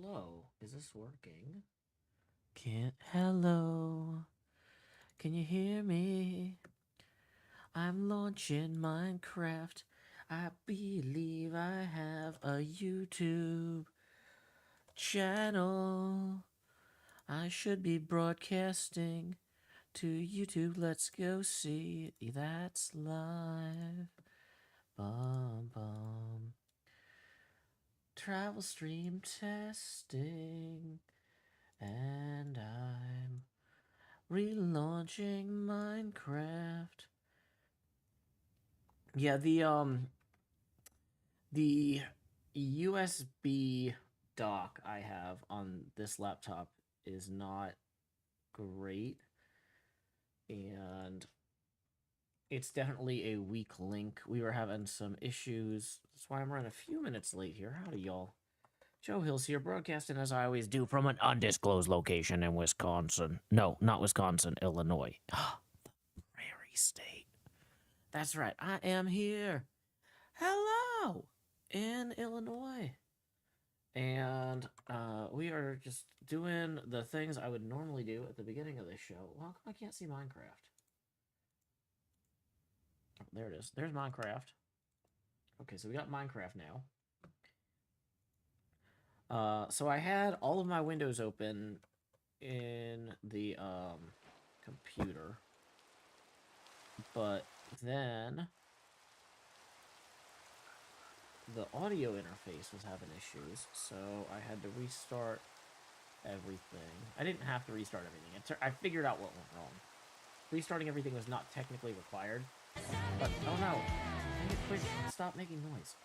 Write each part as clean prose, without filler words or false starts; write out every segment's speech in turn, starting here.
Hello, is this working? Hello, can you hear me? I'm launching Minecraft. I believe I have a YouTube channel. I should be broadcasting to YouTube. Let's go see. That's live. Bum bum. Travel stream testing. And I'm relaunching Minecraft. Yeah, the USB dock I have on this laptop is not great, and it's definitely a weak link. We were having some issues. That's why I'm running a few minutes late here. Howdy, y'all. Joe Hills here, broadcasting as I always do from an undisclosed location in Wisconsin. No, not Wisconsin, Illinois. The Prairie State. That's right, I am here. Hello! In Illinois. And we are just doing the things I would normally do at the beginning of this show. Well, I can't see Minecraft. Oh, there it is. There's Minecraft. Okay, so we got Minecraft now. So I had all of my windows open in the computer, but then the audio interface was having issues, so I had to restart everything. I didn't have to restart everything. I figured out what went wrong. Restarting everything was not technically required, but oh no! Dang it, quick! Stop making noise.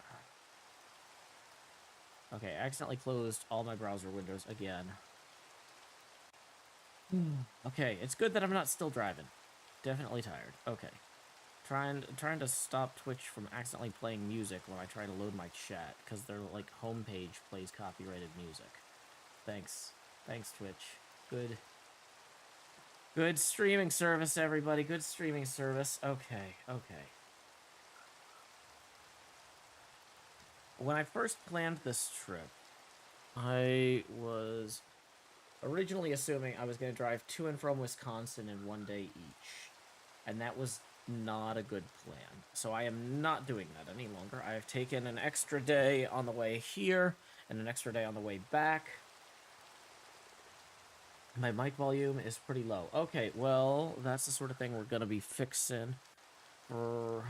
Okay, I accidentally closed all my browser windows again. Okay, it's good that I'm not still driving. Definitely tired. Okay. Trying to stop Twitch from accidentally playing music when I try to load my chat, because their like homepage plays copyrighted music. Thanks. Thanks, Twitch. Good streaming service, everybody. Good streaming service. Okay. When I first planned this trip, I was originally assuming I was going to drive to and from Wisconsin in one day each. And that was not a good plan. So I am not doing that any longer. I have taken an extra day on the way here and an extra day on the way back. My mic volume is pretty low. Okay, well, that's the sort of thing we're going to be fixing for...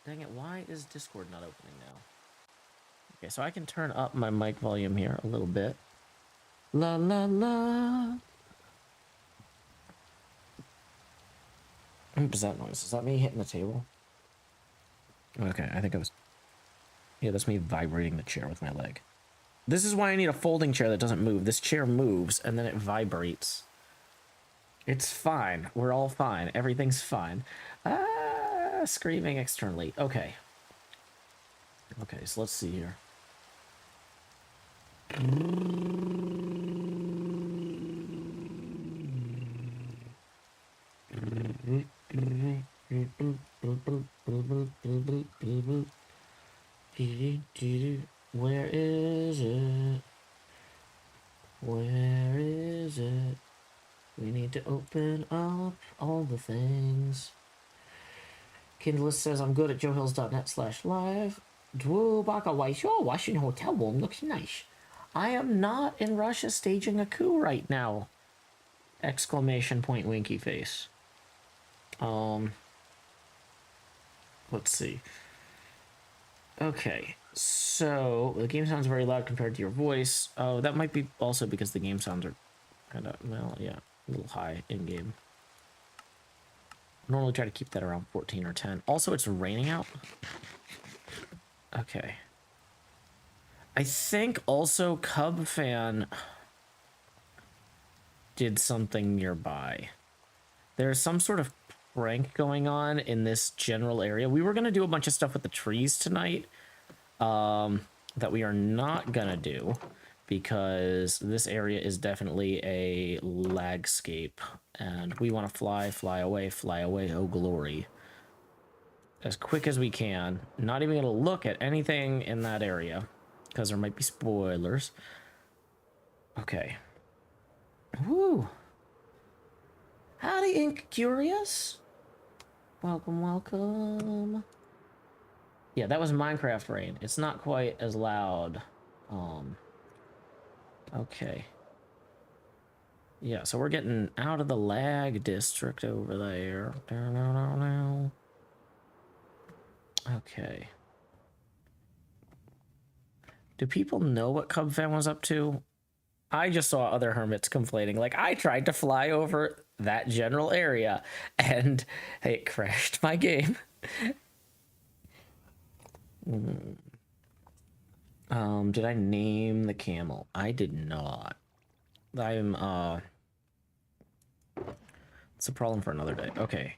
dang it, why is Discord not opening now? Okay, so I can turn up my mic volume here a little bit. La la la. What was that noise? Is that me hitting the table? Okay, I think I was... Yeah, that's me vibrating the chair with my leg. This is why I need a folding chair that doesn't move. This chair moves, and then it vibrates. It's fine. We're all fine. Everything's fine. Screaming externally. Okay. Okay, so let's see here. Where is it? Where is it? We need to open up all the things. Kindlist says I'm good at joehills.net/live. Dwo baka waisho washing hotel room looks nice. I am not in Russia staging a coup right now. Exclamation point winky face. Let's see. Okay, so the game sounds very loud compared to your voice. Oh, that might be also because the game sounds are kind of, well, yeah, a little high in game. I normally try to keep that around 14 or 10. Also, it's raining out. Okay. I think also Cub Fan did something nearby. There's some sort of prank going on in this general area. We were going to do a bunch of stuff with the trees tonight that we are not going to do because this area is definitely a lagscape and we want to fly away, oh glory, as quick as we can. Not even going to look at anything in that area because there might be spoilers. Okay. Woo. Howdy, Ink Curious. Welcome, welcome. Yeah, that was Minecraft rain. It's not quite as loud. Okay. Yeah, so we're getting out of the lag district over there. Okay. Do people know what Cub Fan was up to? I just saw other hermits complaining. Like, I tried to fly over that general area and it crashed my game. Did I name the camel? I did not. It's a problem for another day. Okay.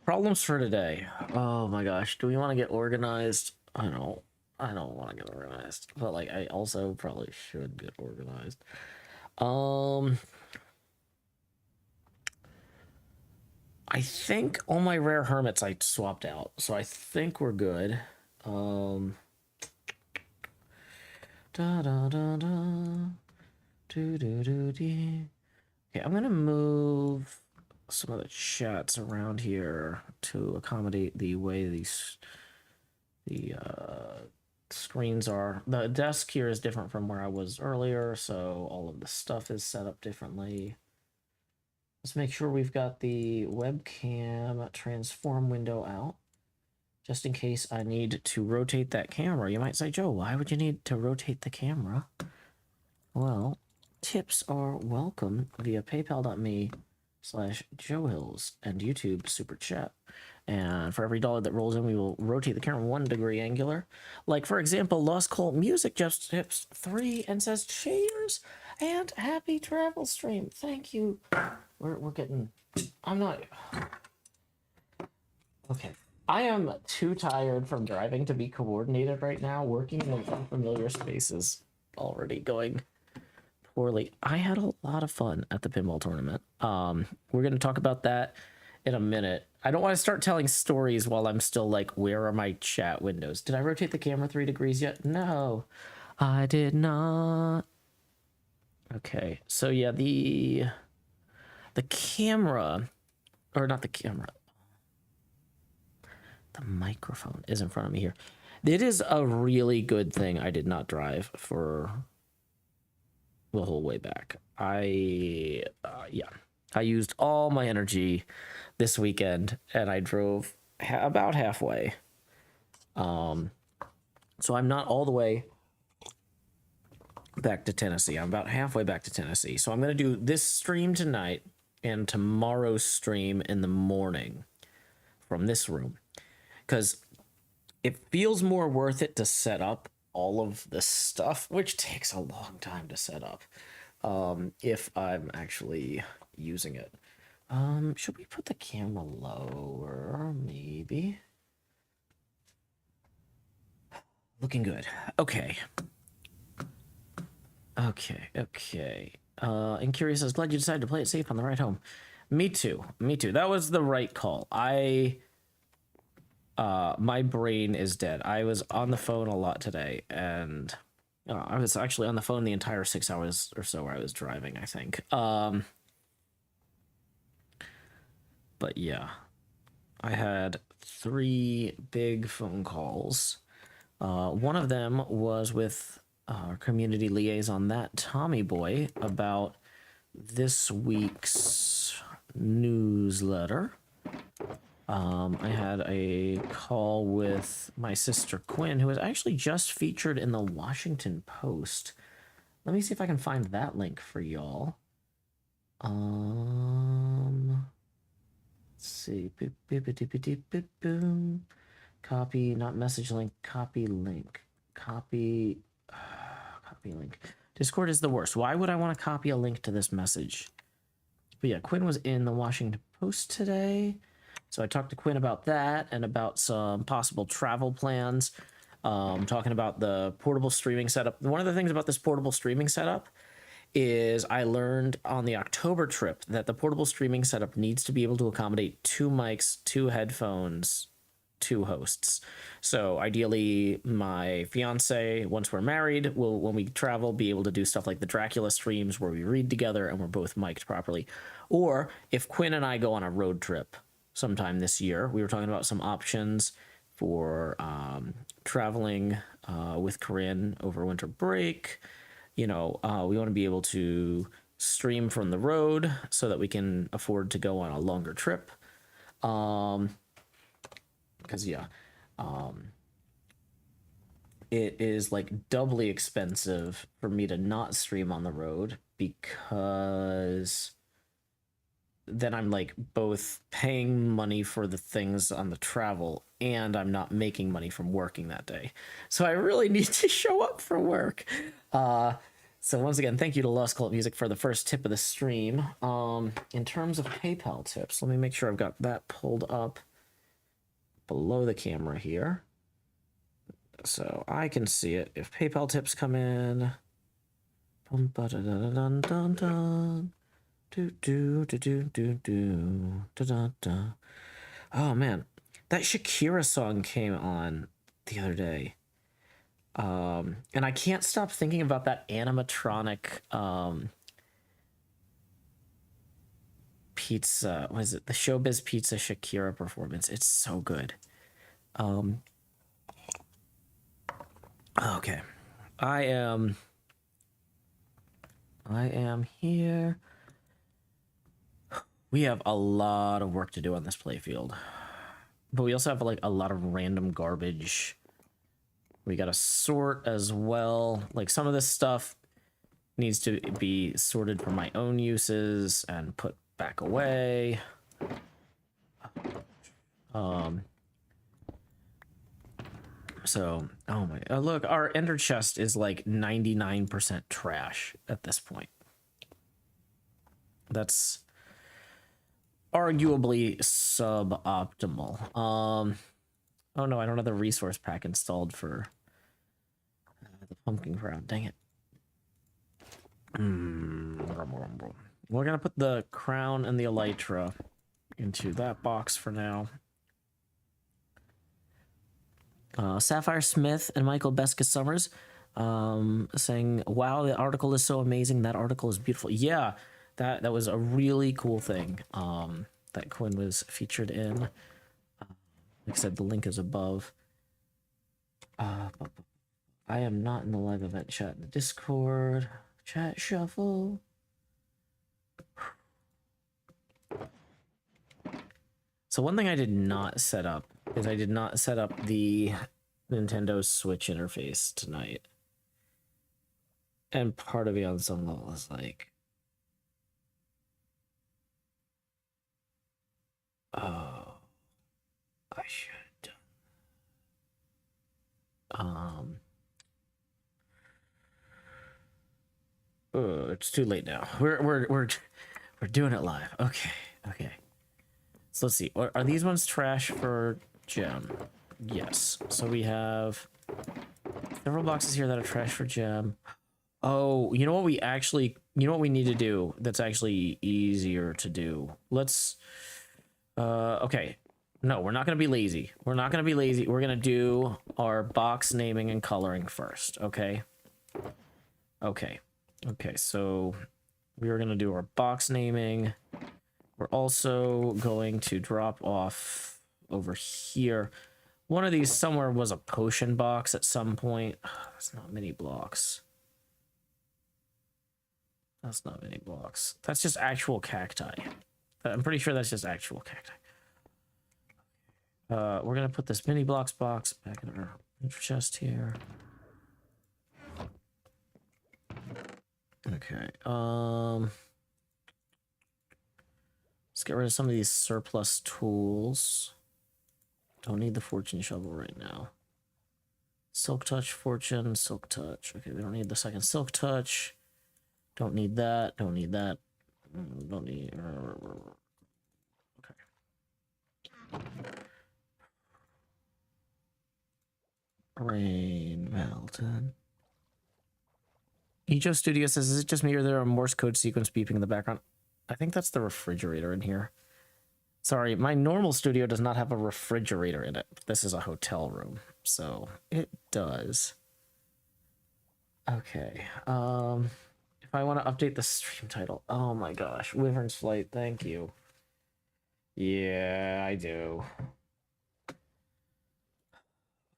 Problems for today. Oh my gosh. Do we want to get organized? I don't want to get organized. But like I also probably should get organized. I think all my rare hermits I swapped out. So I think we're good. Da da da da. Do do do do. Okay, I'm gonna move some of the chats around here to accommodate the way these screens are. The desk here is different from where I was earlier, so all of the stuff is set up differently. Let's make sure we've got the webcam transform window out, just in case I need to rotate that camera. You might say, Joe, why would you need to rotate the camera? Well, tips are welcome via paypal.me/JoeHills and YouTube Super Chat. And for every dollar that rolls in, we will rotate the camera 1 degree angular. Like, for example, Lost Cult Music just tips 3 and says, cheers and happy travel stream. Thank you. We're getting... I'm not... Okay. I am too tired from driving to be coordinated right now. Working in unfamiliar spaces already going poorly. I had a lot of fun at the pinball tournament. We're going to talk about that in a minute. I don't want to start telling stories while I'm still like, where are my chat windows? Did I rotate the camera 3 degrees yet? No, I did not. Okay, so yeah, the camera, or not the camera, the microphone is in front of me here. It is a really good thing I did not drive for the whole way back. I used all my energy this weekend and I drove about halfway. So I'm not all the way back to Tennessee. I'm about halfway back to Tennessee. So I'm going to do this stream tonight and tomorrow's stream in the morning from this room, because it feels more worth it to set up all of the stuff, which takes a long time to set up, if I'm actually using it. Should we put the camera lower? Maybe. Looking good. Okay. And Curious says, glad you decided to play it safe on the ride home. Me too. That was the right call. My brain is dead. I was on the phone a lot today, and I was actually on the phone the entire 6 hours or so where I was driving, I think. But yeah, I had 3 big phone calls. One of them was with our community liaison, that Tommy boy, about this week's newsletter. I had a call with my sister Quinn, who was actually just featured in the Washington Post. Let me see if I can find that link for y'all. Let's see. Copy, not message link, copy link. Copy link. Discord is the worst. Why would I want to copy a link to this message? But yeah, Quinn was in the Washington Post today. So I talked to Quinn about that and about some possible travel plans. Talking about the portable streaming setup. One of the things about this portable streaming setup is I learned on the October trip that the portable streaming setup needs to be able to accommodate 2 mics, 2 headphones, two hosts. So ideally, my fiance, once we're married, will, when we travel, be able to do stuff like the Dracula streams where we read together and we're both mic'd properly. Or if Quinn and I go on a road trip sometime this year, we were talking about some options for traveling with Corinne over winter break. You know, we want to be able to stream from the road so that we can afford to go on a longer trip. Because it is like doubly expensive for me to not stream on the road, because then I'm like both paying money for the things on the travel and I'm not making money from working that day. So I really need to show up for work. So once again, thank you to Lost Cult Music for the first tip of the stream. In terms of PayPal tips, let me make sure I've got that pulled up below the camera here, so I can see it if PayPal tips come in. Oh man, that Shakira song came on the other day. And I can't stop thinking about that animatronic pizza. What is it? The Showbiz Pizza Shakira performance. It's so good. Okay. I am here. We have a lot of work to do on this playfield, but we also have like a lot of random garbage we gotta sort as well. Like some of this stuff needs to be sorted for my own uses and put back away. So, oh my, look, our ender chest is like 99% trash at this point. That's arguably suboptimal. Oh no, I don't have the resource pack installed for the pumpkin crown. Dang it. We're gonna put the crown and the elytra into that box for now. Sapphire Smith and Michael Beska Summers saying, wow, the article is so amazing. That article is beautiful. Yeah, that was a really cool thing that Quinn was featured in. Like I said, the link is above. I am not in the live event chat in the Discord. Chat shuffle. So one thing I did not set up is I did not set up the Nintendo Switch interface tonight. And part of me on some level is like, oh, I should have done. Oh, it's too late now. We're doing it live. Okay. So let's see. Are these ones trash for gem? Yes. So we have several boxes here that are trash for gem. Oh, you know what we need to do that's actually easier to do? Let's okay. No, we're not gonna be lazy. We're gonna do our box naming and coloring first, okay? Okay, so we are gonna do our box naming. We're also going to drop off over here. One of these somewhere was a potion box at some point. That's not many blocks. That's not many blocks. That's just actual cacti. I'm pretty sure that's just actual cacti. We're gonna put this mini blocks box back in our chest here. Okay. Let's get rid of some of these surplus tools. Don't need the fortune shovel right now. Silk touch, fortune, silk touch. Okay, we don't need the second silk touch. Don't need that. Don't need that. Don't need. Okay. Rain Mountain. Echo Studio says, is it just me or there a Morse code sequence beeping in the background? I think that's the refrigerator in here. Sorry, my normal studio does not have a refrigerator in it. This is a hotel room, so it does. Okay. If I want to update the stream title, oh my gosh, Wyvern's Flight, thank you. Yeah, I do.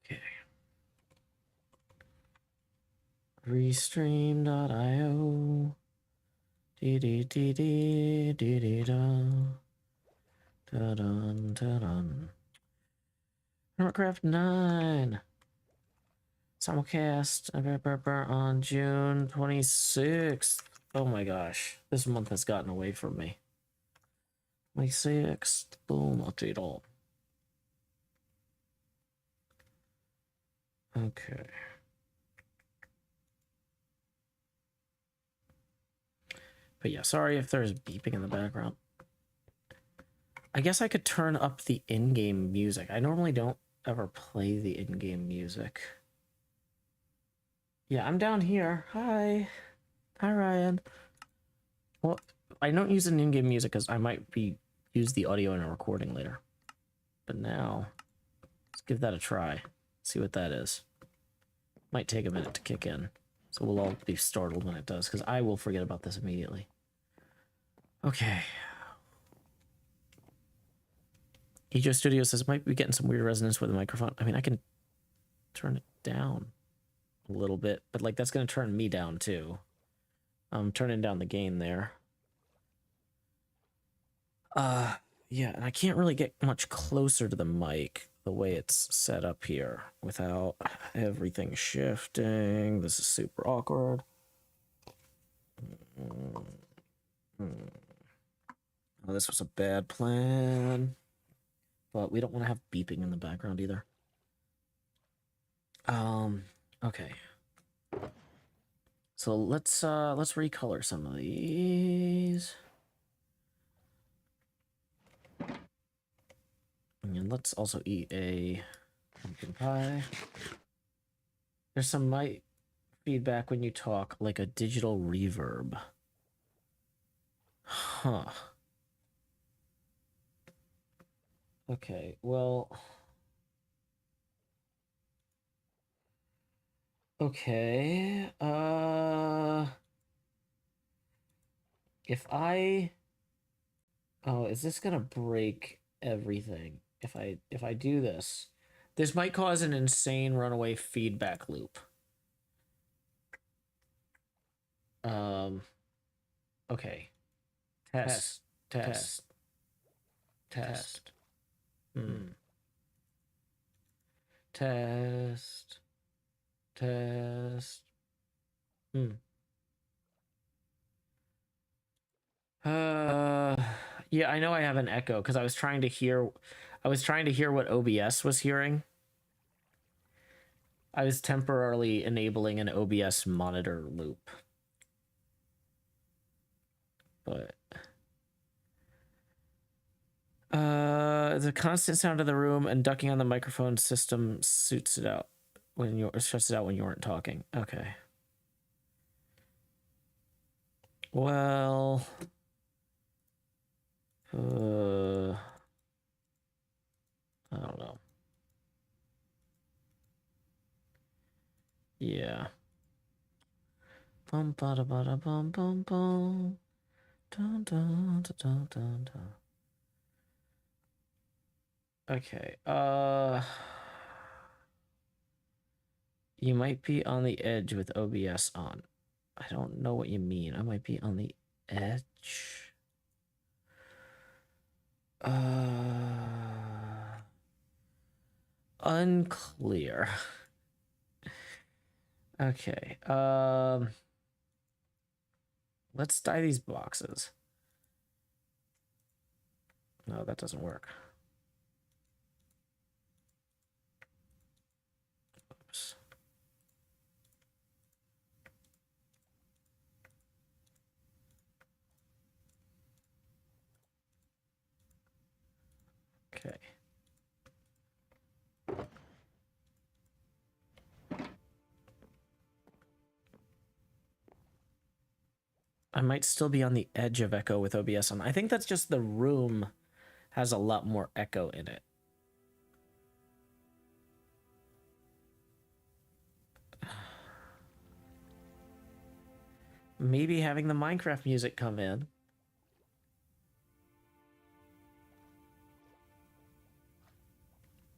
Okay. Restream.io. Dee-dee-dee-dee-dee-dee-da. Da-dun, da-dun. HermitCraft 9. Simulcast on June 26th. Oh my gosh. This month has gotten away from me. 26th. Boom, update all. Okay. But yeah, sorry if there's beeping in the background. I guess I could turn up the in-game music. I normally don't ever play the in-game music. Yeah, I'm down here. Hi. Hi, Ryan. Well, I don't use an in-game music because I might use the audio in a recording later. But now, let's give that a try. See what that is. Might take a minute to kick in. So we'll all be startled when it does, because I will forget about this immediately. Okay. Ejo Studio says, might be getting some weird resonance with the microphone. I mean, I can turn it down a little bit, but like that's going to turn me down too. I'm turning down the gain there. Yeah, and I can't really get much closer to the mic the way it's set up here without everything shifting. This is super awkward. Oh, this was a bad plan. But we don't want to have beeping in the background either. Okay. So let's recolor some of these. And let's also eat a pumpkin pie. There's some mic feedback when you talk, like a digital reverb. Huh. Okay, well... Okay, if I... Oh, is this gonna break everything? If I do this, this might cause an insane runaway feedback loop. Okay. Test. Test. Test. Test. Test. Yeah, I know I have an echo because I was trying to hear what OBS was hearing. I was temporarily enabling an OBS monitor loop. But the constant sound of the room and ducking on the microphone system suits it out when you stresses out when you weren't talking. Okay. Well, I don't know. Yeah. Bum ba da ba da bum bum bum. Dun dun dun dun dun dun. Okay. You might be on the edge with OBS on. I don't know what you mean. I might be on the edge. Unclear. Okay. Let's dye these boxes. No, that doesn't work. Oops. Okay. I might still be on the edge of echo with OBS on. I think that's just the room has a lot more echo in it. Maybe having the Minecraft music come in.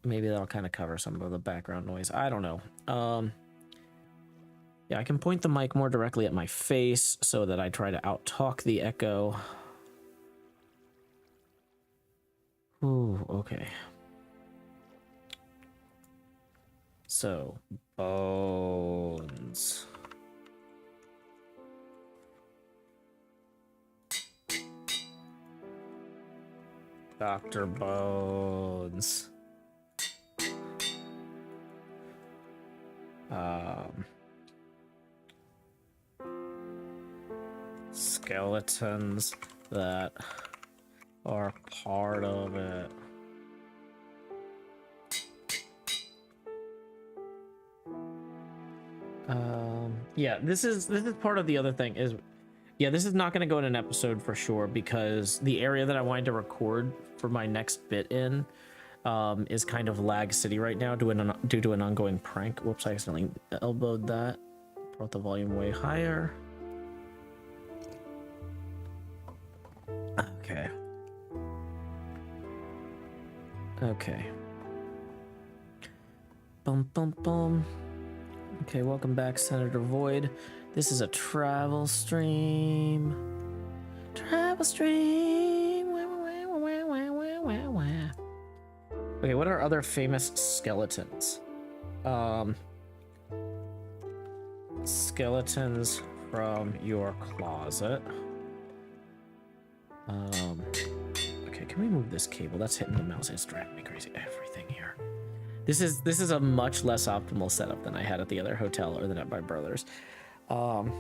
Maybe that'll kind of cover some of the background noise. I don't know. Yeah, I can point the mic more directly at my face so that I try to out-talk the echo. Ooh, okay. So, bones. Dr. Bones. Skeletons that are part of it. Yeah, this is part of the other thing is, yeah, this is not going to go in an episode for sure because the area that I wanted to record for my next bit in is kind of lag city right now due to an ongoing prank. Whoops, I accidentally elbowed that. Brought the volume way higher. Okay. Okay. Bum, bum, bum. Okay, welcome back, Senator Void. This is a travel stream. Travel stream. Okay, what are other famous skeletons? Skeletons from your closet. Okay, can we move this cable? That's hitting the mouse. It's driving me crazy. Everything here. This is a much less optimal setup than I had at the other hotel or than at my brother's. And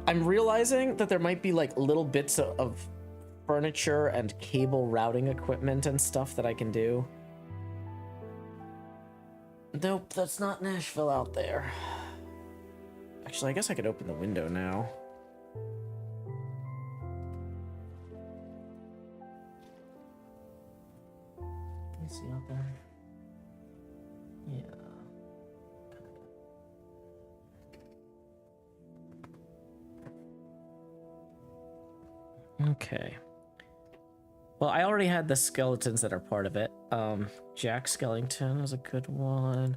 I'm realizing that there might be like little bits of furniture and cable routing equipment and stuff that I can do. Nope, that's not Nashville out there. Actually, I guess I could open the window now. Can you see out there? Yeah. Okay. Well, I already had the skeletons that are part of it. Jack Skellington is a good one.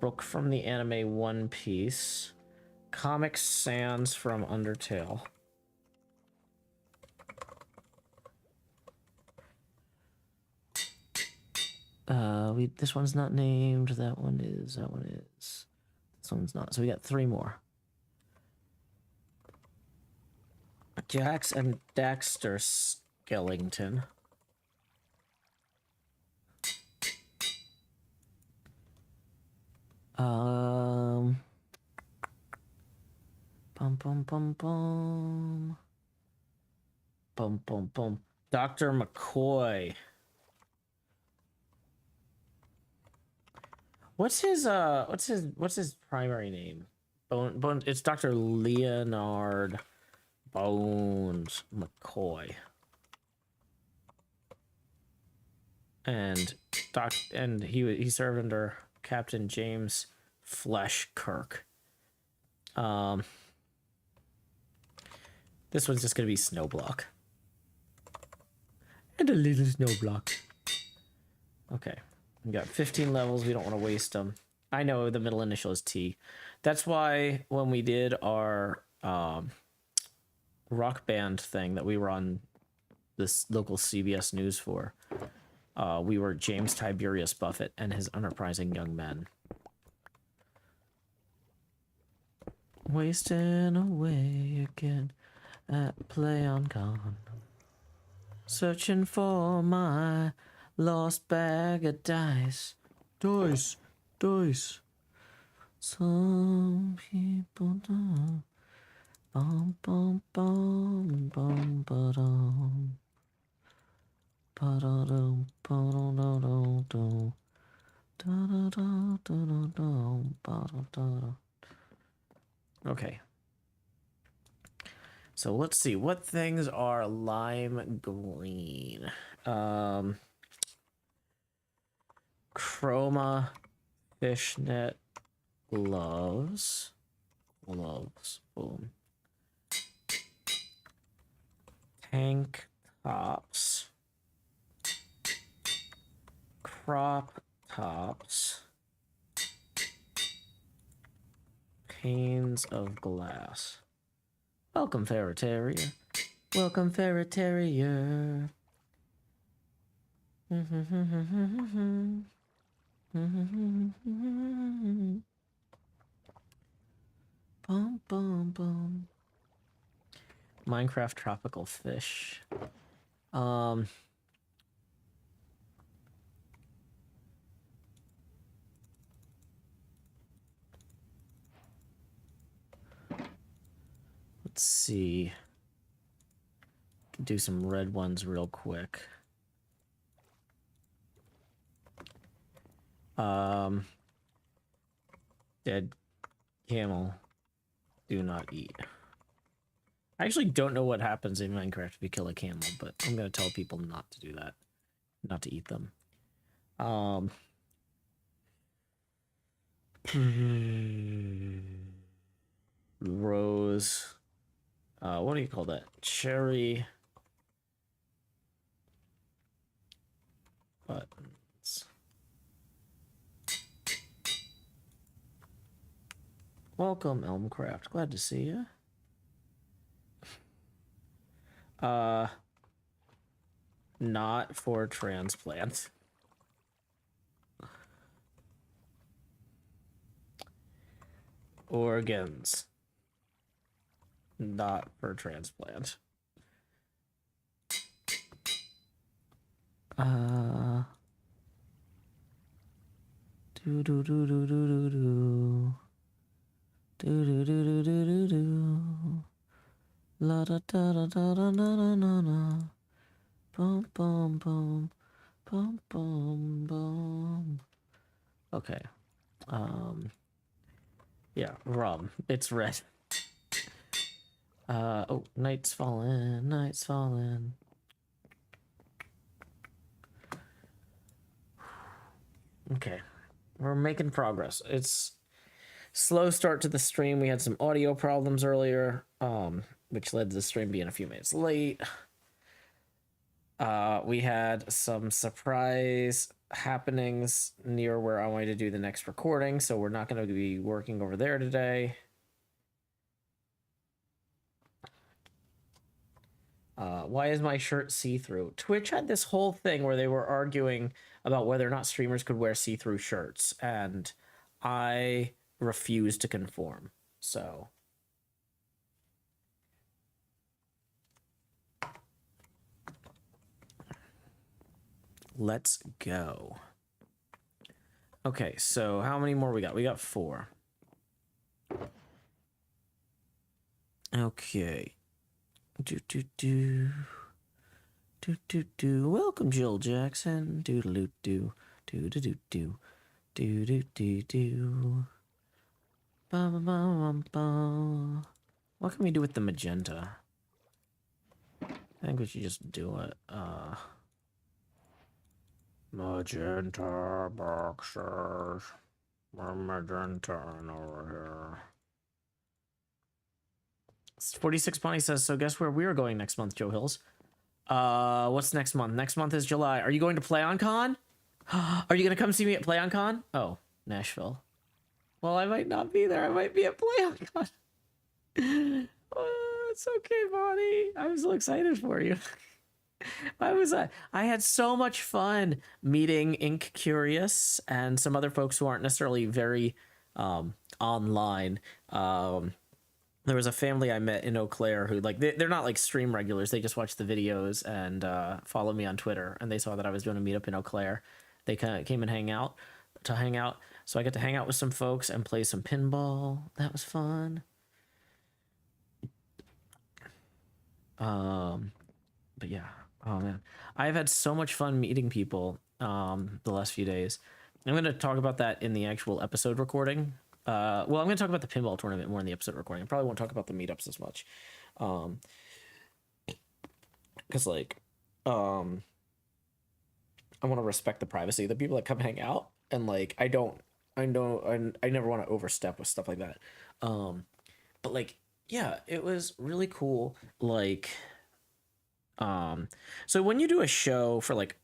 Brooke from the anime One Piece. Comic Sans from Undertale. This one's not named. That one is. This one's not. So we got 3 more. Jax and Daxter Skellington. Bum bum bum bum. Bum bum bum. Dr. McCoy. What's his primary name? Bone. It's Dr. Leonard Bones McCoy. And he served under Captain James Flesh Kirk. This one's just gonna be Snowblock. And a little Snowblock. Okay. We got 15 levels. We don't want to waste them. I know the middle initial is T. That's why when we did our rock band thing that we were on this local CBS News for, we were James Tiberius Buffett and his enterprising young men. Wasting away again at Play on Con. Searching for my lost bag of dice. Dice. Some people don't. Bum bum bum bum ba-dum. Ba-da-dum ba-da-da-da-dum. Da-da-da-da-da-dum ba-da-da-da. Okay. So let's see, what things are lime green? Chroma, fishnet, gloves, boom. Tank tops, crop tops, panes of glass. Welcome, Ferretaria. Welcome, Ferretaria. Bum, bum, bum. Minecraft tropical fish. Let's see. Do some red ones real quick. Dead camel. Do not eat. I actually don't know what happens in Minecraft if you kill a camel, but I'm gonna tell people not to do that. Not to eat them. Rose. What do you call that? Cherry. Buttons. Welcome, Elmcraft. Glad to see you. Not for transplant. Organs. Not for transplant. Do do do do do do do. Do do do do do do do. La da da da da da da da da. Bum bum bum. Bum bum bum. Okay. Yeah, rum. It's red. Oh, night's falling, night's falling. Okay, we're making progress. It's slow start to the stream. We had some audio problems earlier, which led to the stream being a few minutes late. We had some surprise happenings near where I wanted to do the next recording, so we're not going to be working over there today. Why is my shirt see-through? Twitch had this whole thing where they were arguing about whether or not streamers could wear see-through shirts, and I refuse to conform. So let's go. Okay, so how many more we got? We got 4. Okay. Do do do. Do do do. Welcome, Jill Jackson. Do do do. Do do do do. Do do do do. Ba ba ba ba ba. What can we do with the magenta? I think we should just do it. Magenta boxers. We're magenta over here. 46 Bunny says, so guess where we're going next month, Joe Hills? What's next month? Next month is July. Are you going to PlayOnCon? Are you going to come see me at PlayOnCon? Oh, Nashville. Well, I might not be there. I might be at PlayOnCon. Oh, it's okay, Bonnie. I'm so excited for you. I had so much fun meeting Ink Curious and some other folks who aren't necessarily very online. There was a family I met in Eau Claire who, like, they're not like stream regulars. They just watch the videos and follow me on Twitter. And they saw that I was doing a meetup in Eau Claire. They kind of came and hang out. So I got to hang out with some folks and play some pinball. That was fun. But yeah, oh man, I've had so much fun meeting people the last few days. I'm going to talk about that in the actual episode recording. well, I'm going to talk about the pinball tournament more in the episode recording. I probably won't talk about the meetups as much. Because, like, I want to respect the privacy of the people that come hang out. And, like, I never want to overstep with stuff like that. But, like, yeah, it was really cool. Like, so when you do a show for, like,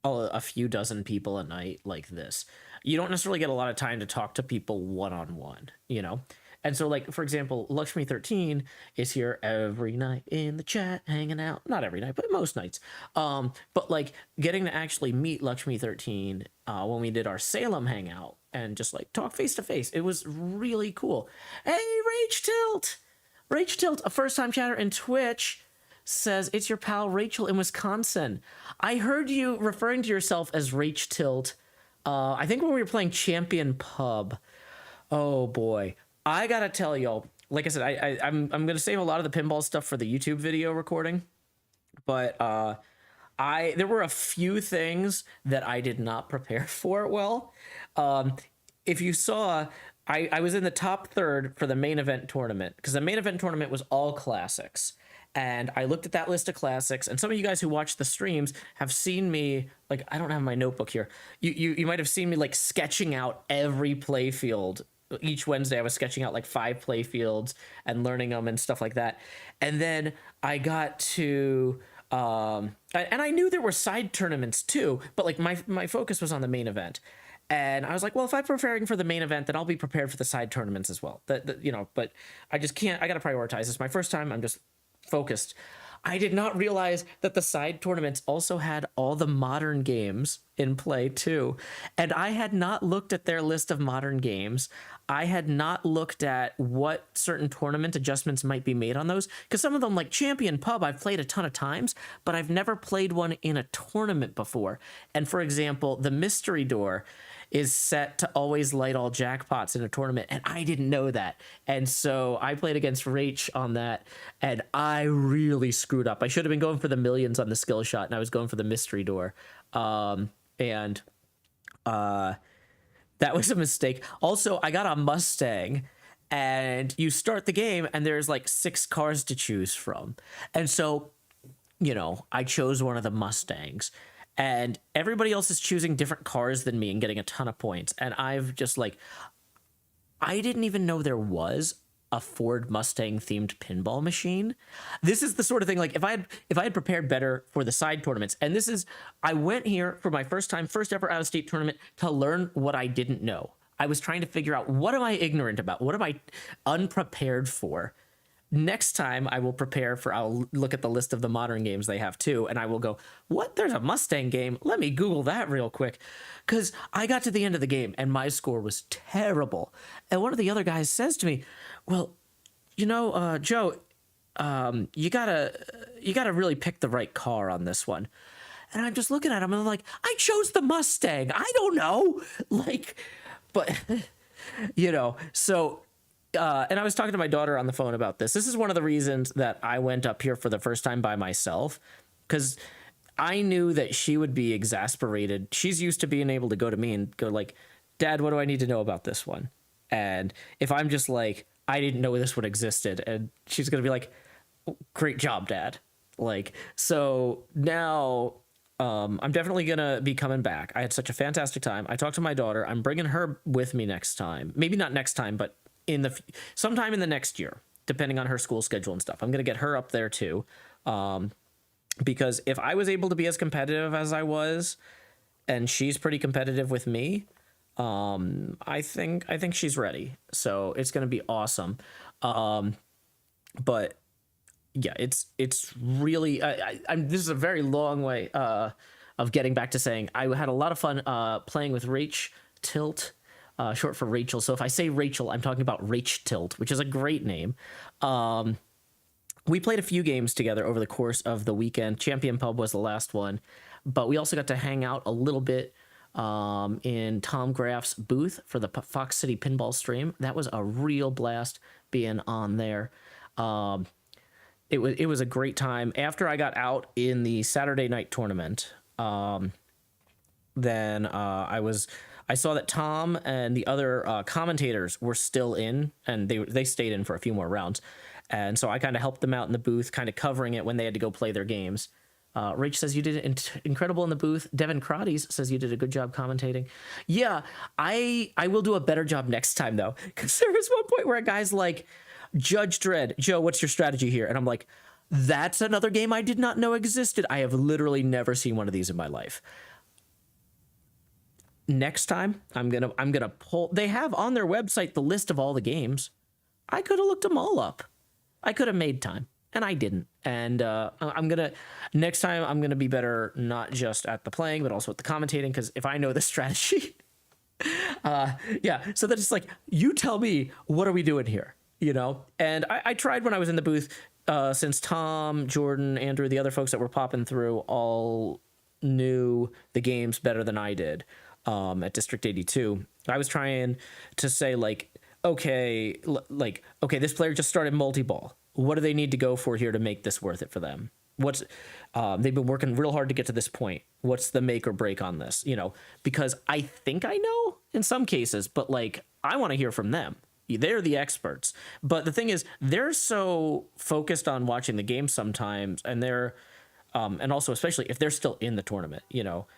a few dozen people a night like this, you don't necessarily get a lot of time to talk to people one-on-one, you know? And so, like, for example, Lakshmi 13 is here every night in the chat, hanging out. Not every night, but most nights. But, like, getting to actually meet Lakshmi 13 when we did our Salem hangout and just, like, talk face-to-face, it was really cool. Hey, Rach Tilt, a first-time chatter in Twitch, says, it's your pal Rachel in Wisconsin. I heard you referring to yourself as Rach Tilt, I think when we were playing Champion Pub. Oh, boy. I gotta tell y'all, like I said, I'm gonna save a lot of the pinball stuff for the YouTube video recording, but there were a few things that I did not prepare for well. If you saw, I was in the top third for the main event tournament, because the main event tournament was all classics. And I looked at that list of classics, and some of you guys who watch the streams have seen me, like, I don't have my notebook here. You might have seen me, like, sketching out every play field. Each Wednesday I was sketching out like 5 play fields and learning them and stuff like that. And then I got to, and I knew there were side tournaments too, but like my focus was on the main event. And I was like, well, if I'm preparing for the main event, then I'll be prepared for the side tournaments as well. You know, but I just can't, I got to prioritize. It's my first time. I'm just focused. I did not realize that the side tournaments also had all the modern games in play too. And I had not looked at their list of modern games. I had not looked at what certain tournament adjustments might be made on those. Because some of them, like Champion Pub, I've played a ton of times, but I've never played one in a tournament before. And for example, the Mystery Door is set to always light all jackpots in a tournament, and I didn't know that. And so I played against Rach on that, and I really screwed up. I should have been going for the millions on the skill shot, and I was going for the Mystery Door. That was a mistake. Also, I got a Mustang, and you start the game, and there's like 6 cars to choose from. And so, you know, I chose one of the Mustangs. And everybody else is choosing different cars than me and getting a ton of points. And I've just like, I didn't even know there was a Ford Mustang themed pinball machine. This is the sort of thing, like if I had prepared better for the side tournaments, and this is, I went here for my first ever out of state tournament to learn what I didn't know. I was trying to figure out, what am I ignorant about? What am I unprepared for? Next time I will prepare for, I'll look at the list of the modern games they have too, and I will go, what? There's a Mustang game? Let me Google that real quick. Because I got to the end of the game and my score was terrible. And one of the other guys says to me, well, you know, Joe, you gotta really pick the right car on this one. And I'm just looking at him and I'm like, I chose the Mustang. I don't know. Like, but, you know, so... and I was talking to my daughter on the phone about this. This is one of the reasons that I went up here for the first time by myself, because I knew that she would be exasperated. She's used to being able to go to me and go like, Dad, what do I need to know about this one? And if I'm just like, I didn't know this one existed, and she's going to be like, great job, Dad. Like, so now I'm definitely going to be coming back. I had such a fantastic time. I talked to my daughter. I'm bringing her with me next time. Maybe not next time, but sometime in the next year, depending on her school schedule and stuff. I'm going to get her up there too. Because if I was able to be as competitive as I was, and she's pretty competitive with me, I think she's ready. So it's going to be awesome. But yeah, it's really, this is a very long way, of getting back to saying I had a lot of fun, playing with Rach Tilt, short for Rachel. So if I say Rachel, I'm talking about Rach Tilt, which is a great name. We played a few games together over the course of the weekend. Champion Pub was the last one, but we also got to hang out a little bit in Tom Graff's booth for the Fox City Pinball stream. That was a real blast being on there. It was a great time. After I got out in the Saturday night tournament, then I I saw that Tom and the other commentators were still in, and they stayed in for a few more rounds. And so I kind of helped them out in the booth, kind of covering it when they had to go play their games. Rach says you did incredible in the booth. Devin Crotties says you did a good job commentating. Yeah, I will do a better job next time, though, because there was one point where a guy's like, Judge Dredd, Joe, what's your strategy here? And I'm like, that's another game I did not know existed. I have literally never seen one of these in my life. Next time, I'm gonna pull. They have on their website the list of all the games. I could have looked them all up. I could have made time, and I didn't. And next time I'm gonna be better, not just at the playing, but also at the commentating. Because if I know the strategy, yeah. So they're just like, you tell me, what are we doing here? You know. And I tried when I was in the booth. Since Tom, Jordan, Andrew, the other folks that were popping through all knew the games better than I did. At District 82, I was trying to say okay, this player just started multi-ball. What do they need to go for here to make this worth it for them? What's they've been working real hard to get to this point. What's the make or break on this? You know, because I think I know in some cases, but I want to hear from them. They're the experts. But the thing is, they're so focused on watching the game sometimes, and they're and also especially if they're still in the tournament, you know,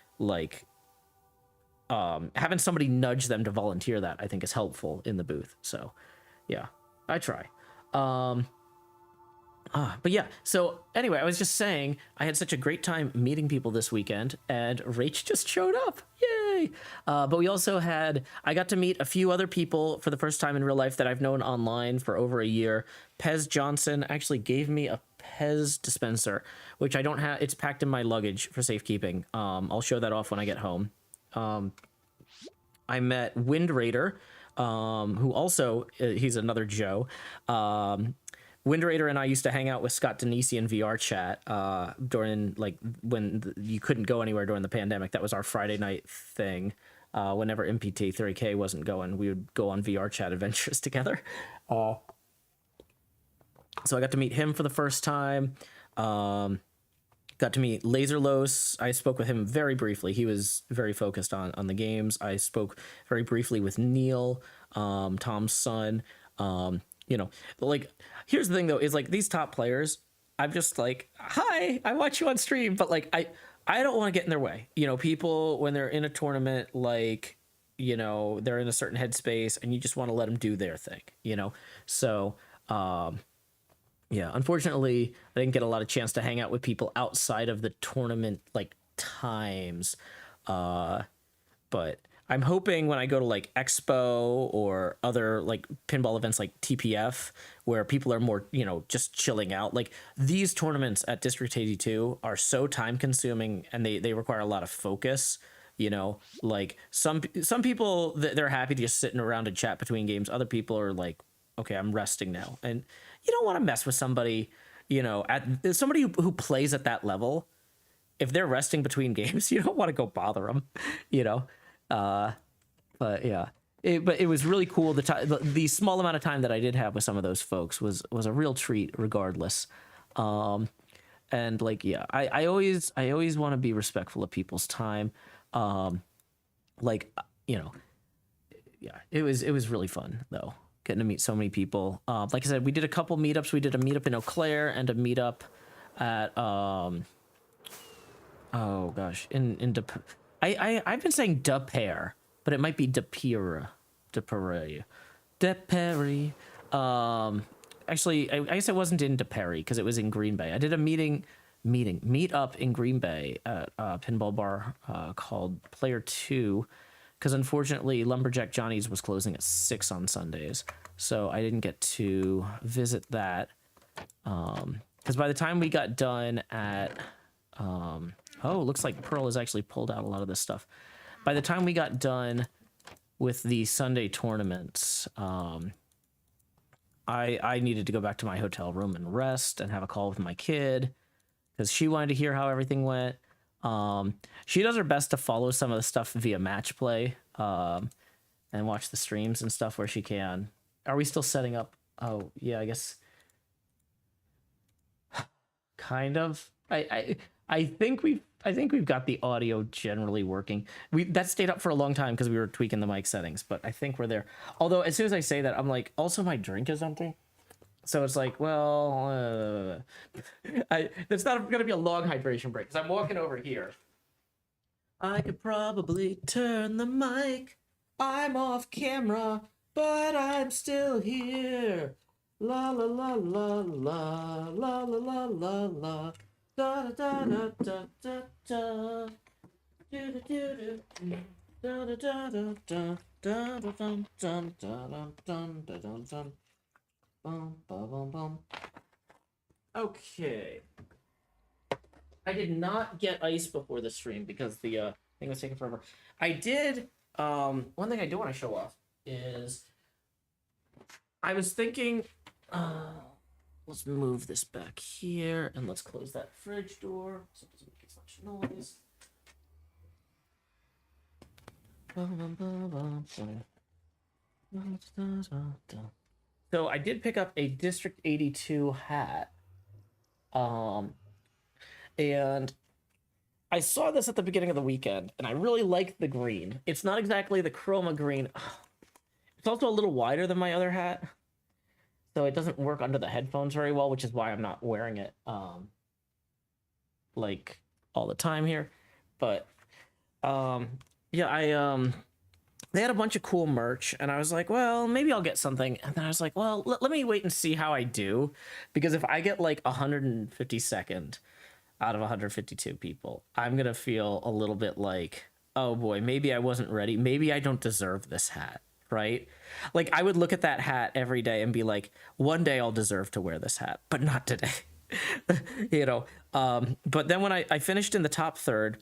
having somebody nudge them to volunteer that I think is helpful in the booth. So yeah, I try. But yeah, so anyway, I was just saying I had such a great time meeting people this weekend, and Rach just showed up. Yay! But we also I got to meet a few other people for the first time in real life that I've known online for over a year. Pez Johnson actually gave me a Pez dispenser, which I don't have. It's packed in my luggage for safekeeping. I'll show that off when I get home. I met Wind Raider, who also, he's another Joe. Wind Raider and I used to hang out with Scott Denisi in VR chat during when you couldn't go anywhere during the pandemic. That was our Friday night thing. Whenever MPT 30K wasn't going, we would go on VR chat adventures together. So I got to meet him for the first time. Got to meet Laserlos. I spoke with him very briefly. He was very focused on the games. I spoke very briefly with Neil, Tom's son. You know, here's the thing though, is these top players, I'm just hi, I watch you on stream, but I don't want to get in their way. You know, people, when they're in a tournament, you know, they're in a certain headspace and you just want to let them do their thing, you know? So, yeah, unfortunately, I didn't get a lot of chance to hang out with people outside of the tournament times. But I'm hoping when I go to Expo or other pinball events like TPF, where people are more, you know, just chilling out. These tournaments at District 82 are so time consuming, and they require a lot of focus. You know, some people, they're happy to just sitting around and chat between games. Other people are okay, I'm resting now. And you don't want to mess with somebody, you know, somebody who plays at that level. If they're resting between games, you don't want to go bother them, you know. But yeah, it was really cool. The small amount of time that I did have with some of those folks was a real treat, regardless. And yeah, I always want to be respectful of people's time. You know, yeah, it was really fun though, getting to meet so many people. Like I said, we did a couple meetups. We did a meetup in Eau Claire and a meetup at oh gosh, I've been saying De Pair, but it might be De Pere. Actually, I guess it wasn't in De Perry because it was in Green Bay. I did a meet up in Green Bay at a pinball bar called Player 2, because unfortunately Lumberjack Johnny's was closing at 6 on Sundays, so I didn't get to visit that. Because by the time we got done at oh, looks like Pearl has actually pulled out a lot of this stuff. By the time we got done with the Sunday tournaments, I needed to go back to my hotel room and rest and have a call with my kid because she wanted to hear how everything went. She does her best to follow some of the stuff via match play and watch the streams and stuff where she can. Are we still setting up? Oh, yeah, I guess. Kind of. I think we've I think we've got the audio generally working. That stayed up for a long time because we were tweaking the mic settings, but I think we're there. Although as soon as I say that, I'm like, also my drink is empty. So it's like, well, it's not going to be a long hydration break because I'm walking over here. I could probably turn the mic. I'm off camera, but I'm still here. La la la la la la la la la la. Da da da da da da. Do do do do. Da da da da da da da dum dum dum dum dum dum. Bum bum bum bum. Okay. I did not get ice before the stream because the thing was taking forever. I did. One thing I do want to show off is I was thinking. Let's move this back here and let's close that fridge door so it doesn't make as much noise. So I did pick up a District 82 hat. And I saw this at the beginning of the weekend, and I really liked the green. It's not exactly the chroma green. It's also a little wider than my other hat, so it doesn't work under the headphones very well, which is why I'm not wearing it like all the time here. But yeah, they had a bunch of cool merch, and I was like, well, maybe I'll get something. And then I was like, well, let me wait and see how I do, because if I get like 152nd out of 152 people, I'm gonna feel a little bit like, oh boy, maybe I wasn't ready. Maybe I don't deserve this hat, right? Like I would look at that hat every day and be like, one day I'll deserve to wear this hat, but not today. You know. But then when I finished in the top third,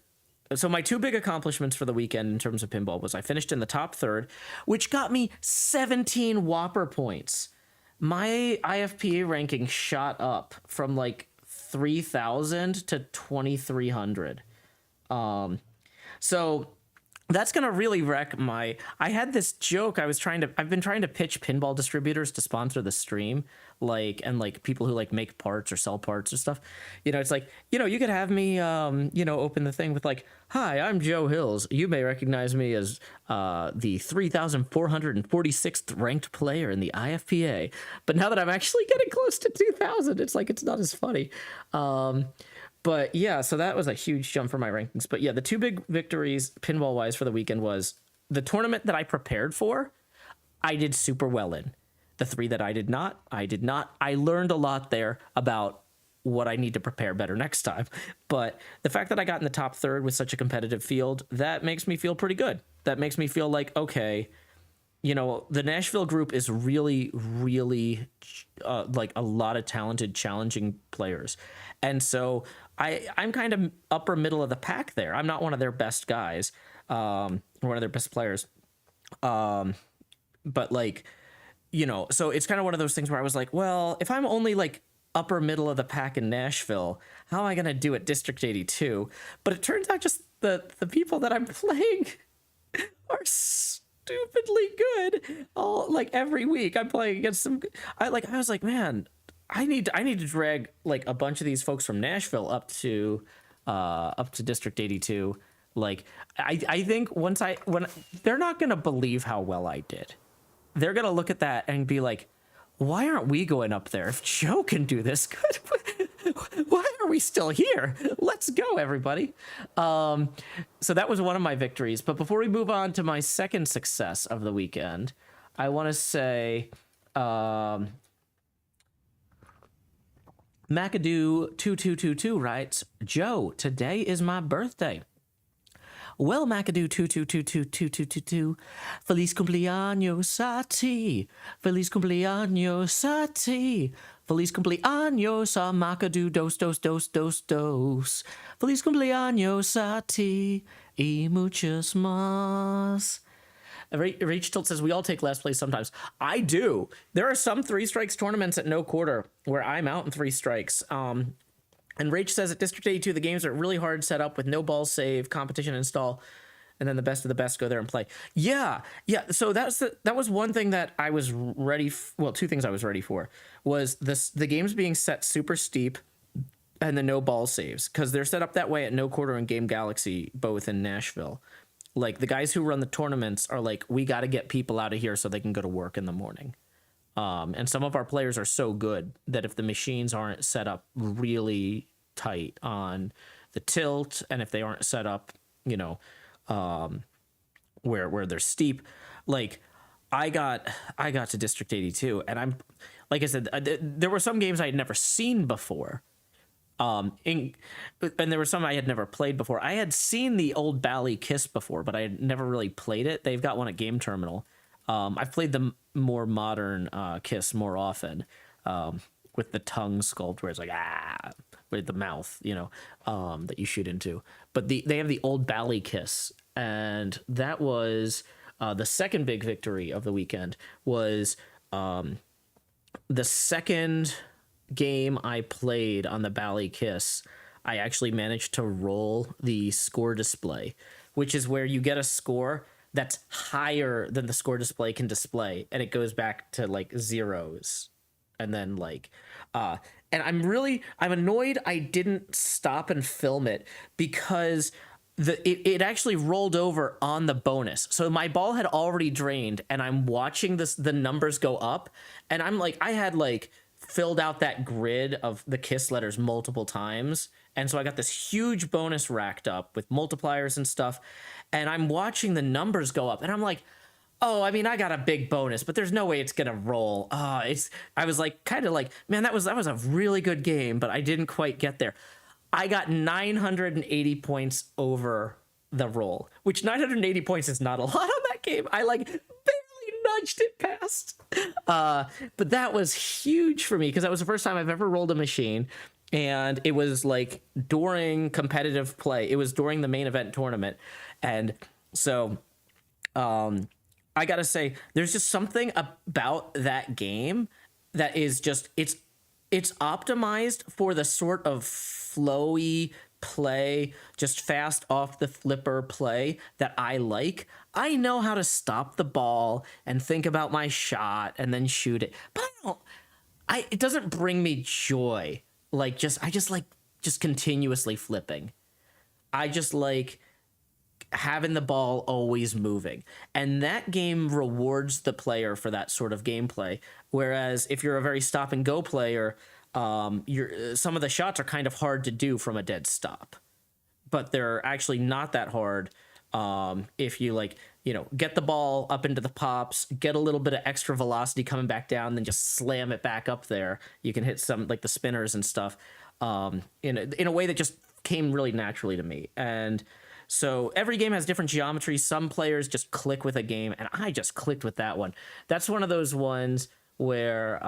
so my two big accomplishments for the weekend in terms of pinball was I finished in the top third, which got me 17 Whopper points. My IFPA ranking shot up from like 3,000 to 2,300. So that's gonna really wreck my. I had this joke. I've been trying to pitch pinball distributors to sponsor the stream, and people who like make parts or sell parts or stuff. You know, it's like, you know, you could have me, open the thing with like, hi, I'm Joe Hills. You may recognize me as the 3,446th ranked player in the IFPA. But now that I'm actually getting close to 2,000, it's like it's not as funny. But yeah, so that was a huge jump for my rankings. But yeah, the two big victories pinball wise for the weekend was the tournament that I prepared for, I did super well in. The three that I did not. I learned a lot there about what I need to prepare better next time. But the fact that I got in the top third with such a competitive field, that makes me feel pretty good. That makes me feel like, okay, you know, the Nashville group is really, really like a lot of talented, challenging players. And so I'm kind of upper middle of the pack there. I'm not one of their best guys, one of their best players. But like, you know, so it's kind of one of those things where I was like, well, if I'm only like upper middle of the pack in Nashville, how am I going to do at District 82? But it turns out just the people that I'm playing are stupidly good. All like every week I'm playing against some. I was like, man, I need to drag like a bunch of these folks from Nashville up to District 82. Like I think when they're not gonna believe how well I did. They're gonna look at that and be like, why aren't we going up there? If Joe can do this good, why are we still here? Let's go, everybody. So that was one of my victories. But before we move on to my second success of the weekend, I want to say McAdoo2222 writes, Joe, today is my birthday. Well, McAdoo222222, Feliz cumpleaños a ti. Feliz cumpleaños a ti. Feliz cumpleaños a McAdoo dos dos dos dos dos. Feliz cumpleaños a ti y muchos más. Reach Tilt says, we all take last place sometimes. I do. There are some three strikes tournaments at no quarter where I'm out in three strikes. And Rach says at District 82, the games are really hard set up with no ball save, competition install, and then the best of the best go there and play. Yeah. So that was one thing that I was ready. Well, two things I was ready for was the games being set super steep. and the no ball saves, because they're set up that way at No Quarter and Game Galaxy, both in Nashville. Like, the guys who run the tournaments are like, we got to get people out of here so they can go to work in the morning. And some of our players are so good that if the machines aren't set up really tight on the tilt, and if they aren't set up, you know, where they're steep, like I got to District 82, and I'm, like I said, there were some games I had never seen before. And there were some I had never played before. I had seen the old Bally Kiss before, but I had never really played it. They've got one at Game Terminal. I've played the more modern Kiss more often, with the tongue sculpt where it's like, with the mouth, you know, that you shoot into. But they have the old Bally Kiss, and that was the second big victory of the weekend. Was the second game I played on the Bally Kiss. I actually managed to roll the score display, which is where you get a score that's higher than the score display can display, and it goes back to like zeros, and then like and I'm annoyed I didn't stop and film it, because it actually rolled over on the bonus. So my ball had already drained, and I'm watching the numbers go up, and I'm like, I had like filled out that grid of the Kiss letters multiple times, and so I got this huge bonus racked up with multipliers and stuff, and I'm watching the numbers go up, and I'm like, oh, I mean, I got a big bonus, but there's no way it's gonna roll. I was like, kind of like, man, that was a really good game, but I didn't quite get there. I got 980 points over the roll, which 980 points is not a lot on that game. I like nudged it past. But that was huge for me, because that was the first time I've ever rolled a machine, and it was like during competitive play. It was during the main event tournament, and so I gotta say, there's just something about that game that is just it's optimized for the sort of flowy play, just fast off the flipper play that I like. I know how to stop the ball and think about my shot and then shoot it, but it doesn't bring me joy. Like, I just like continuously flipping. I just like having the ball always moving, and that game rewards the player for that sort of gameplay. Whereas if you're a very stop and go player, some of the shots are kind of hard to do from a dead stop, but they're actually not that hard if you like, you know, get the ball up into the pops, get a little bit of extra velocity coming back down, then just slam it back up there. You can hit some like the spinners and stuff in a way that just came really naturally to me. And so every game has different geometry. Some players just click with a game, and I just clicked with that one. That's one of those ones where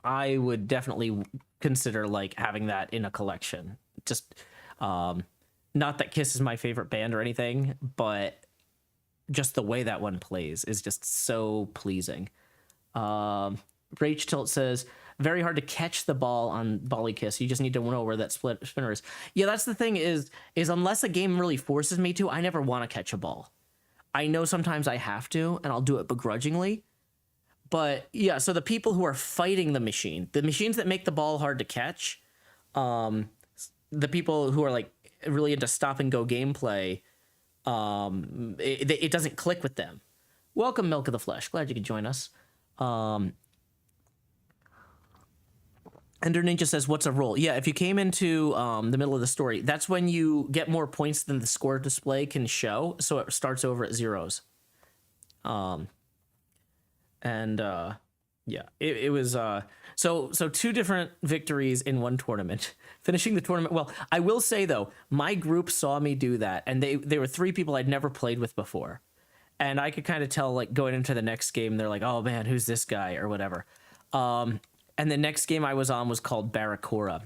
I would definitely consider like having that in a collection. Just not that Kiss is my favorite band or anything, but just the way that one plays is just so pleasing. Rach Tilt says, very hard to catch the ball on Bally Kiss. You just need to know where that spinner is. Yeah, that's the thing is unless a game really forces me to, I never want to catch a ball. I know sometimes I have to, and I'll do it begrudgingly. But yeah, so the people who are fighting the machines that make the ball hard to catch, the people who are like really into stop and go gameplay, it doesn't click with them. Welcome, Milk of the Flesh. Glad you could join us. Ender Ninja says, what's a roll? Yeah, if you came into the middle of the story, that's when you get more points than the score display can show, so it starts over at zeros. Yeah, it was so two different victories in one tournament. Finishing the tournament well. I will say though, my group saw me do that, and they were three people I'd never played with before, and I could kind of tell like going into the next game, they're like, oh man, who's this guy or whatever. And the next game I was on was called Barracuda,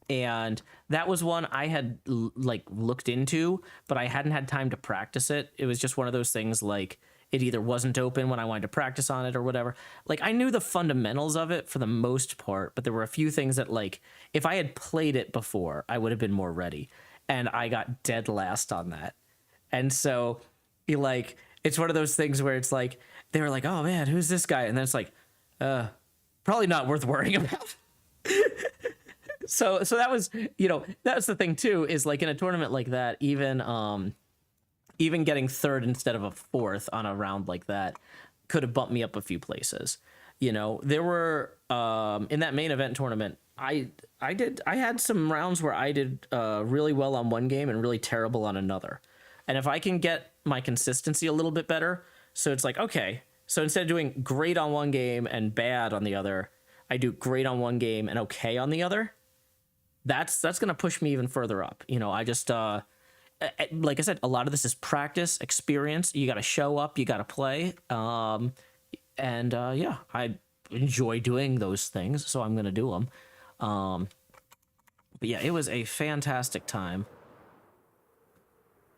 and that was one I had like looked into, but I hadn't had time to practice it. It was just one of those things like it either wasn't open when I wanted to practice on it or whatever. Like, I knew the fundamentals of it for the most part, but there were a few things that, like, if I had played it before, I would have been more ready. And I got dead last on that. And so, like, it's one of those things where it's like, they were like, oh man, who's this guy? And then it's like, probably not worth worrying about. so that was, that's the thing too, is like in a tournament like that, even getting third instead of a fourth on a round like that could have bumped me up a few places. There were in that main event tournament, I had some rounds where I did really well on one game and really terrible on another. And if I can get my consistency a little bit better, so it's like, okay, so instead of doing great on one game and bad on the other, I do great on one game and okay on the other. That's going to push me even further up. I just like I said, a lot of this is practice, experience. You got to show up, you got to play. Yeah, I enjoy doing those things, so I'm going to do them. But yeah, it was a fantastic time.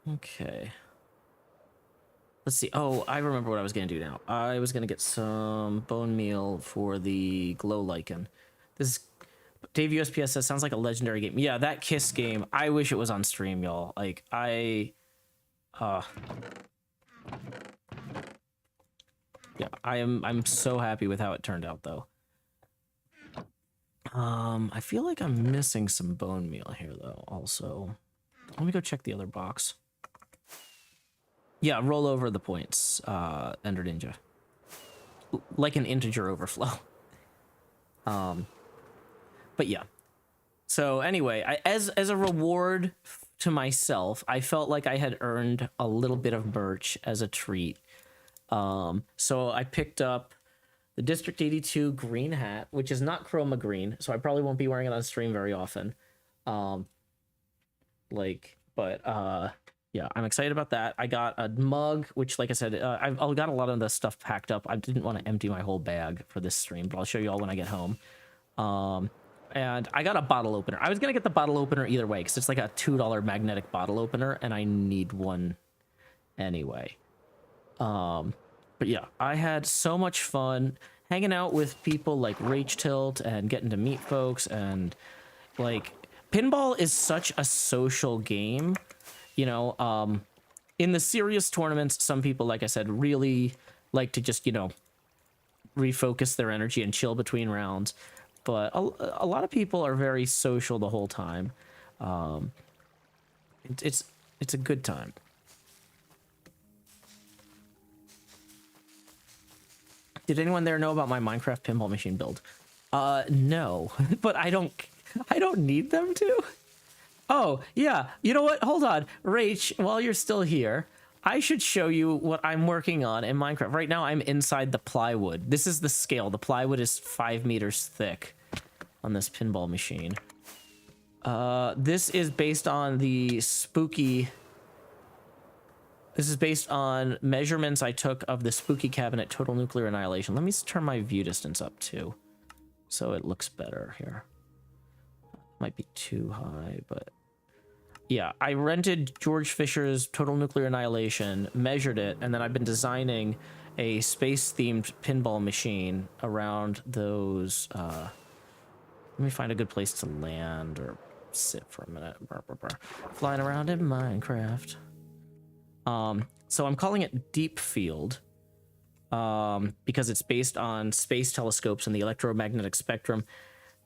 Okay. Let's see. Oh, I remember what I was going to do now. I was going to get some bone meal for the glow lichen. This Dave USPS says, sounds like a legendary game. Yeah, that Kiss game, I wish it was on stream, y'all. Like, yeah, I'm so happy with how it turned out, though. I feel like I'm missing some bone meal here, though, also. Let me go check the other box. Yeah, roll over the points, Ender Ninja. Like an integer overflow. But yeah. So anyway, as a reward to myself, I felt like I had earned a little bit of merch as a treat. So I picked up the District 82 green hat, which is not chroma green, so I probably won't be wearing it on stream very often. Yeah, I'm excited about that. I got a mug, which, like I said, I've got a lot of the stuff packed up. I didn't want to empty my whole bag for this stream, but I'll show you all when I get home. And I got a bottle opener. I was going to get the bottle opener either way, because it's like a $2 magnetic bottle opener, and I need one anyway. But yeah, I had so much fun hanging out with people like Rach Tilt and getting to meet folks. And like, pinball is such a social game. In the serious tournaments, some people, like I said, really like to just, refocus their energy and chill between rounds. But a lot of people are very social the whole time. It's a good time. Did anyone there know about my Minecraft pinball machine build? No, but I don't need them to. Oh, yeah. You know what? Hold on. Rach, while you're still here, I should show you what I'm working on in Minecraft. Right now, I'm inside the plywood. This is the scale. The plywood is 5 meters thick on this pinball machine. This is based on the spooky... This is based on measurements I took of the spooky cabinet Total Nuclear Annihilation. Let me turn my view distance up, too, so it looks better here. Might be too high, but... Yeah, I rented George Fisher's Total Nuclear Annihilation, measured it, and then I've been designing a space-themed pinball machine around those... Let me find a good place to land or sit for a minute. Flying around in Minecraft. So I'm calling it Deep Field, because it's based on space telescopes and the electromagnetic spectrum.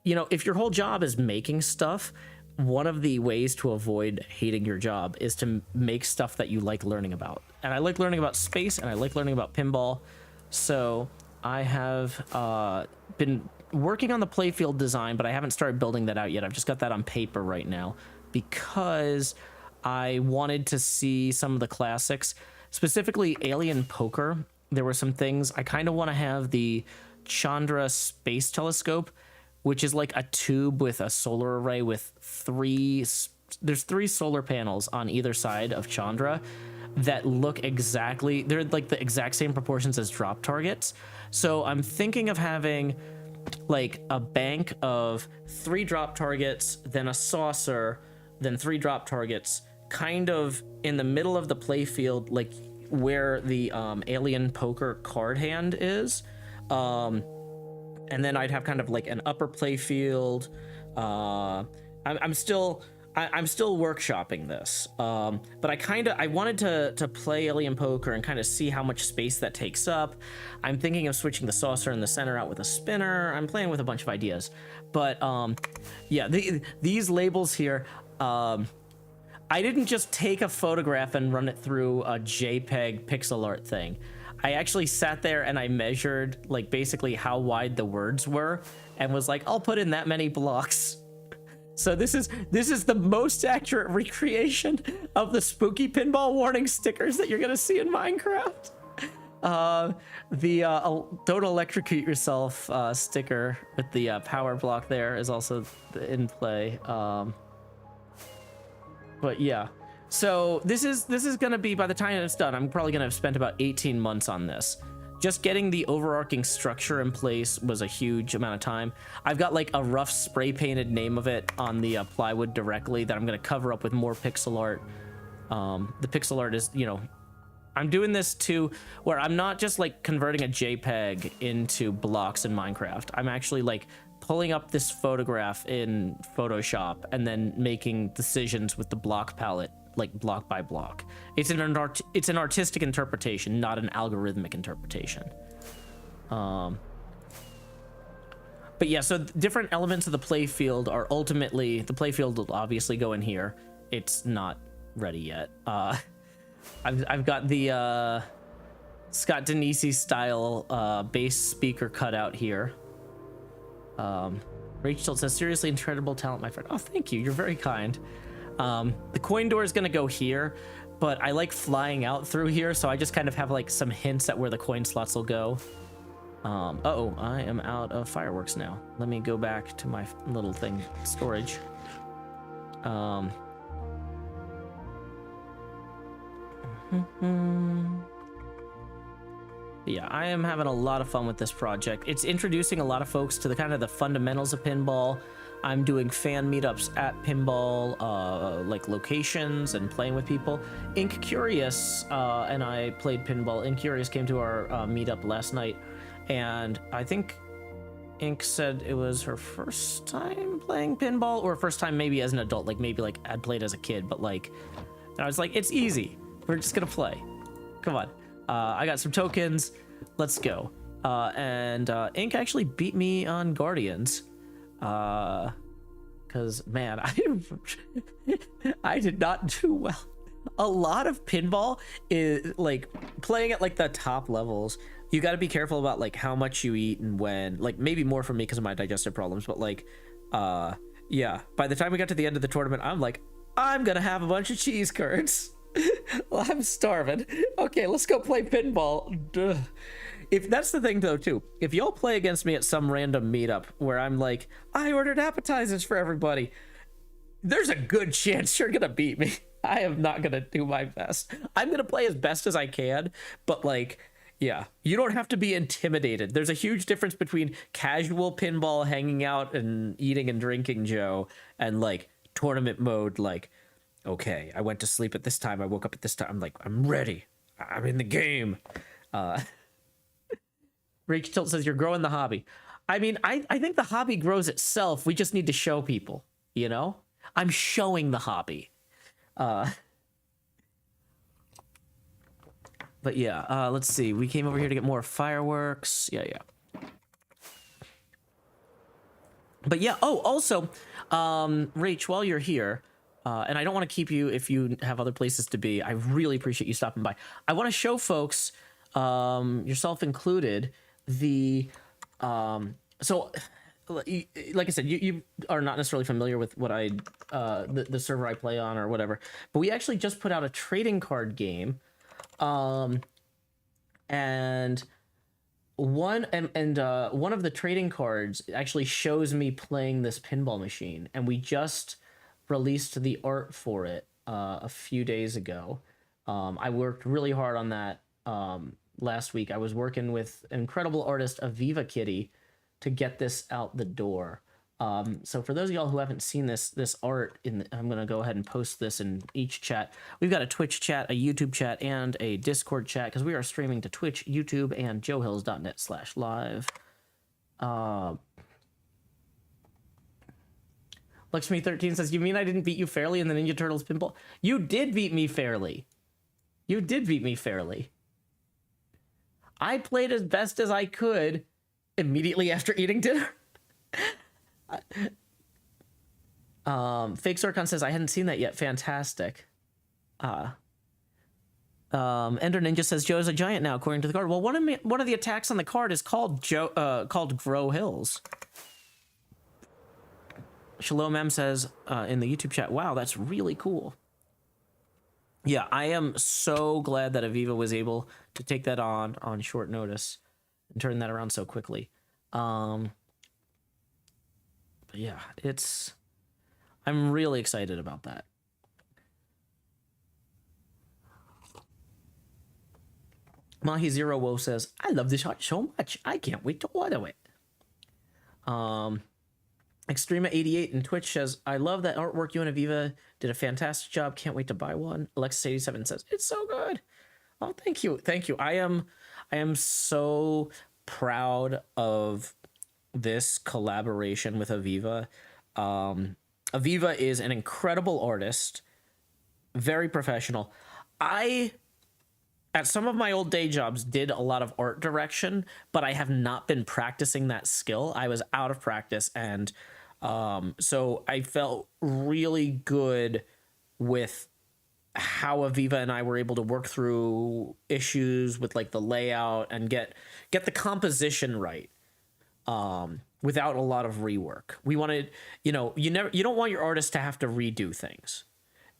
If your whole job is making stuff, one of the ways to avoid hating your job is to make stuff that you like learning about. And I like learning about space, and I like learning about pinball. So I have been working on the playfield design, but I haven't started building that out yet. I've just got that on paper right now because I wanted to see some of the classics, specifically Alien Poker. There were some things. I kind of want to have the Chandra Space Telescope, which is like a tube with a solar array with there's 3 solar panels on either side of Chandra that look exactly, they're like the exact same proportions as drop targets. So I'm thinking of having like a bank of 3 drop targets, then a saucer, then 3 drop targets, kind of in the middle of the playfield, like where the Alien Poker card hand is. And then I'd have kind of like an upper playfield. I'm still workshopping this, but I wanted to play Alien Poker and kind of see how much space that takes up. I'm thinking of switching the saucer in the center out with a spinner. I'm playing with a bunch of ideas, but yeah, these labels here, I didn't just take a photograph and run it through a JPEG pixel art thing. I actually sat there and I measured like basically how wide the words were and was like, I'll put in that many blocks. So this is the most accurate recreation of the spooky pinball warning stickers that you're gonna see in Minecraft. Don't electrocute yourself sticker with the power block there is also in play. But yeah, so this is gonna be, by the time it's done, I'm probably gonna have spent about 18 months on this. Just getting the overarching structure in place was a huge amount of time. I've got like a rough spray painted name of it on the plywood directly that I'm gonna cover up with more pixel art. The pixel art is, you know, I'm doing this too, where I'm not just like converting a JPEG into blocks in Minecraft. I'm actually like pulling up this photograph in Photoshop and then making decisions with the block palette, like block by block. It's an artistic interpretation, not an algorithmic interpretation. But yeah, so different elements of the playfield are ultimately, the playfield will obviously go in here. It's not ready yet. I've got the Scott Denisi style bass speaker cut out here. Rachel says, seriously incredible talent, my friend. Oh, thank you. You're very kind. The coin door is going to go here, but I like flying out through here, so I just kind of have like some hints at where the coin slots will go. Uh-oh, I am out of fireworks now. Let me go back to my little thing, storage. Yeah, I am having a lot of fun with this project. It's introducing a lot of folks to the kind of the fundamentals of pinball. I'm doing fan meetups at pinball, like locations and playing with people. Ink Curious and I played pinball. Ink Curious came to our meetup last night, and I think Ink said it was her first time playing pinball, or first time maybe as an adult, like maybe like I'd played as a kid, but like, and I was like, it's easy. We're just gonna play. Come on. I got some tokens. Let's go. And Ink actually beat me on Guardians. Because, man, I did not do well. A lot of pinball is, like, playing at, like, the top levels. You got to be careful about, like, how much you eat and when. Like, maybe more for me because of my digestive problems. But, like, yeah. By the time we got to the end of the tournament, I'm like, I'm going to have a bunch of cheese curds. Well, I'm starving. Okay, let's go play pinball. Duh. If that's the thing though too, if y'all play against me at some random meetup where I'm like, I ordered appetizers for everybody, there's a good chance you're gonna beat me. I am not gonna do my best. I'm gonna play as best as I can, but like, yeah, you don't have to be intimidated. There's a huge difference between casual pinball, hanging out and eating and drinking Joe, and like tournament mode, like, okay, I went to sleep at this time, I woke up at this time, I'm like, I'm ready, I'm in the game. Rach Tilt says, you're growing the hobby. I mean, I think the hobby grows itself. We just need to show people, you know? I'm showing the hobby. But yeah, let's see. We came over here to get more fireworks. Yeah. But yeah, oh, also, Rach, while you're here, and I don't want to keep you if you have other places to be, I really appreciate you stopping by. I want to show folks, yourself included, the so like I said, you are not necessarily familiar with what the server I play on or whatever, but we actually just put out a trading card game, and one of the trading cards actually shows me playing this pinball machine, and we just released the art for it a few days ago. I worked really hard on that last week. I was working with incredible artist Aviva Kitty to get this out the door. So for those of y'all who haven't seen this art, I'm gonna go ahead and post this in each chat. We've got a Twitch chat, a YouTube chat, and a Discord chat because we are streaming to Twitch, YouTube, and joehills.net/live. Luxmy13 says, you mean I didn't beat you fairly in the Ninja Turtles pinball? You did beat me fairly. You did beat me fairly. I played as best as I could immediately after eating dinner. Fake Sorcon says, I hadn't seen that yet. Fantastic. Ender Ninja says, Joe is a giant now, according to the card. Well, one of the attacks on the card is called Grow Hills. Shalom M says in the YouTube chat, wow, that's really cool. Yeah, I am so glad that Aviva was able to take that on short notice and turn that around so quickly. But yeah, I'm really excited about that. Mahi Zero Woe says, I love this art so much. I can't wait to order it. Extrema88 in Twitch says, I love that artwork. You and Aviva did a fantastic job. Can't wait to buy one. Alexis87 says, it's so good. Oh, thank you. Thank you. I am so proud of this collaboration with Aviva. Aviva is an incredible artist, very professional. At some of my old day jobs, did a lot of art direction, but I have not been practicing that skill. I was out of practice, and so I felt really good with how Aviva and I were able to work through issues with like the layout and get the composition right without a lot of rework. We wanted, you don't want your artist to have to redo things.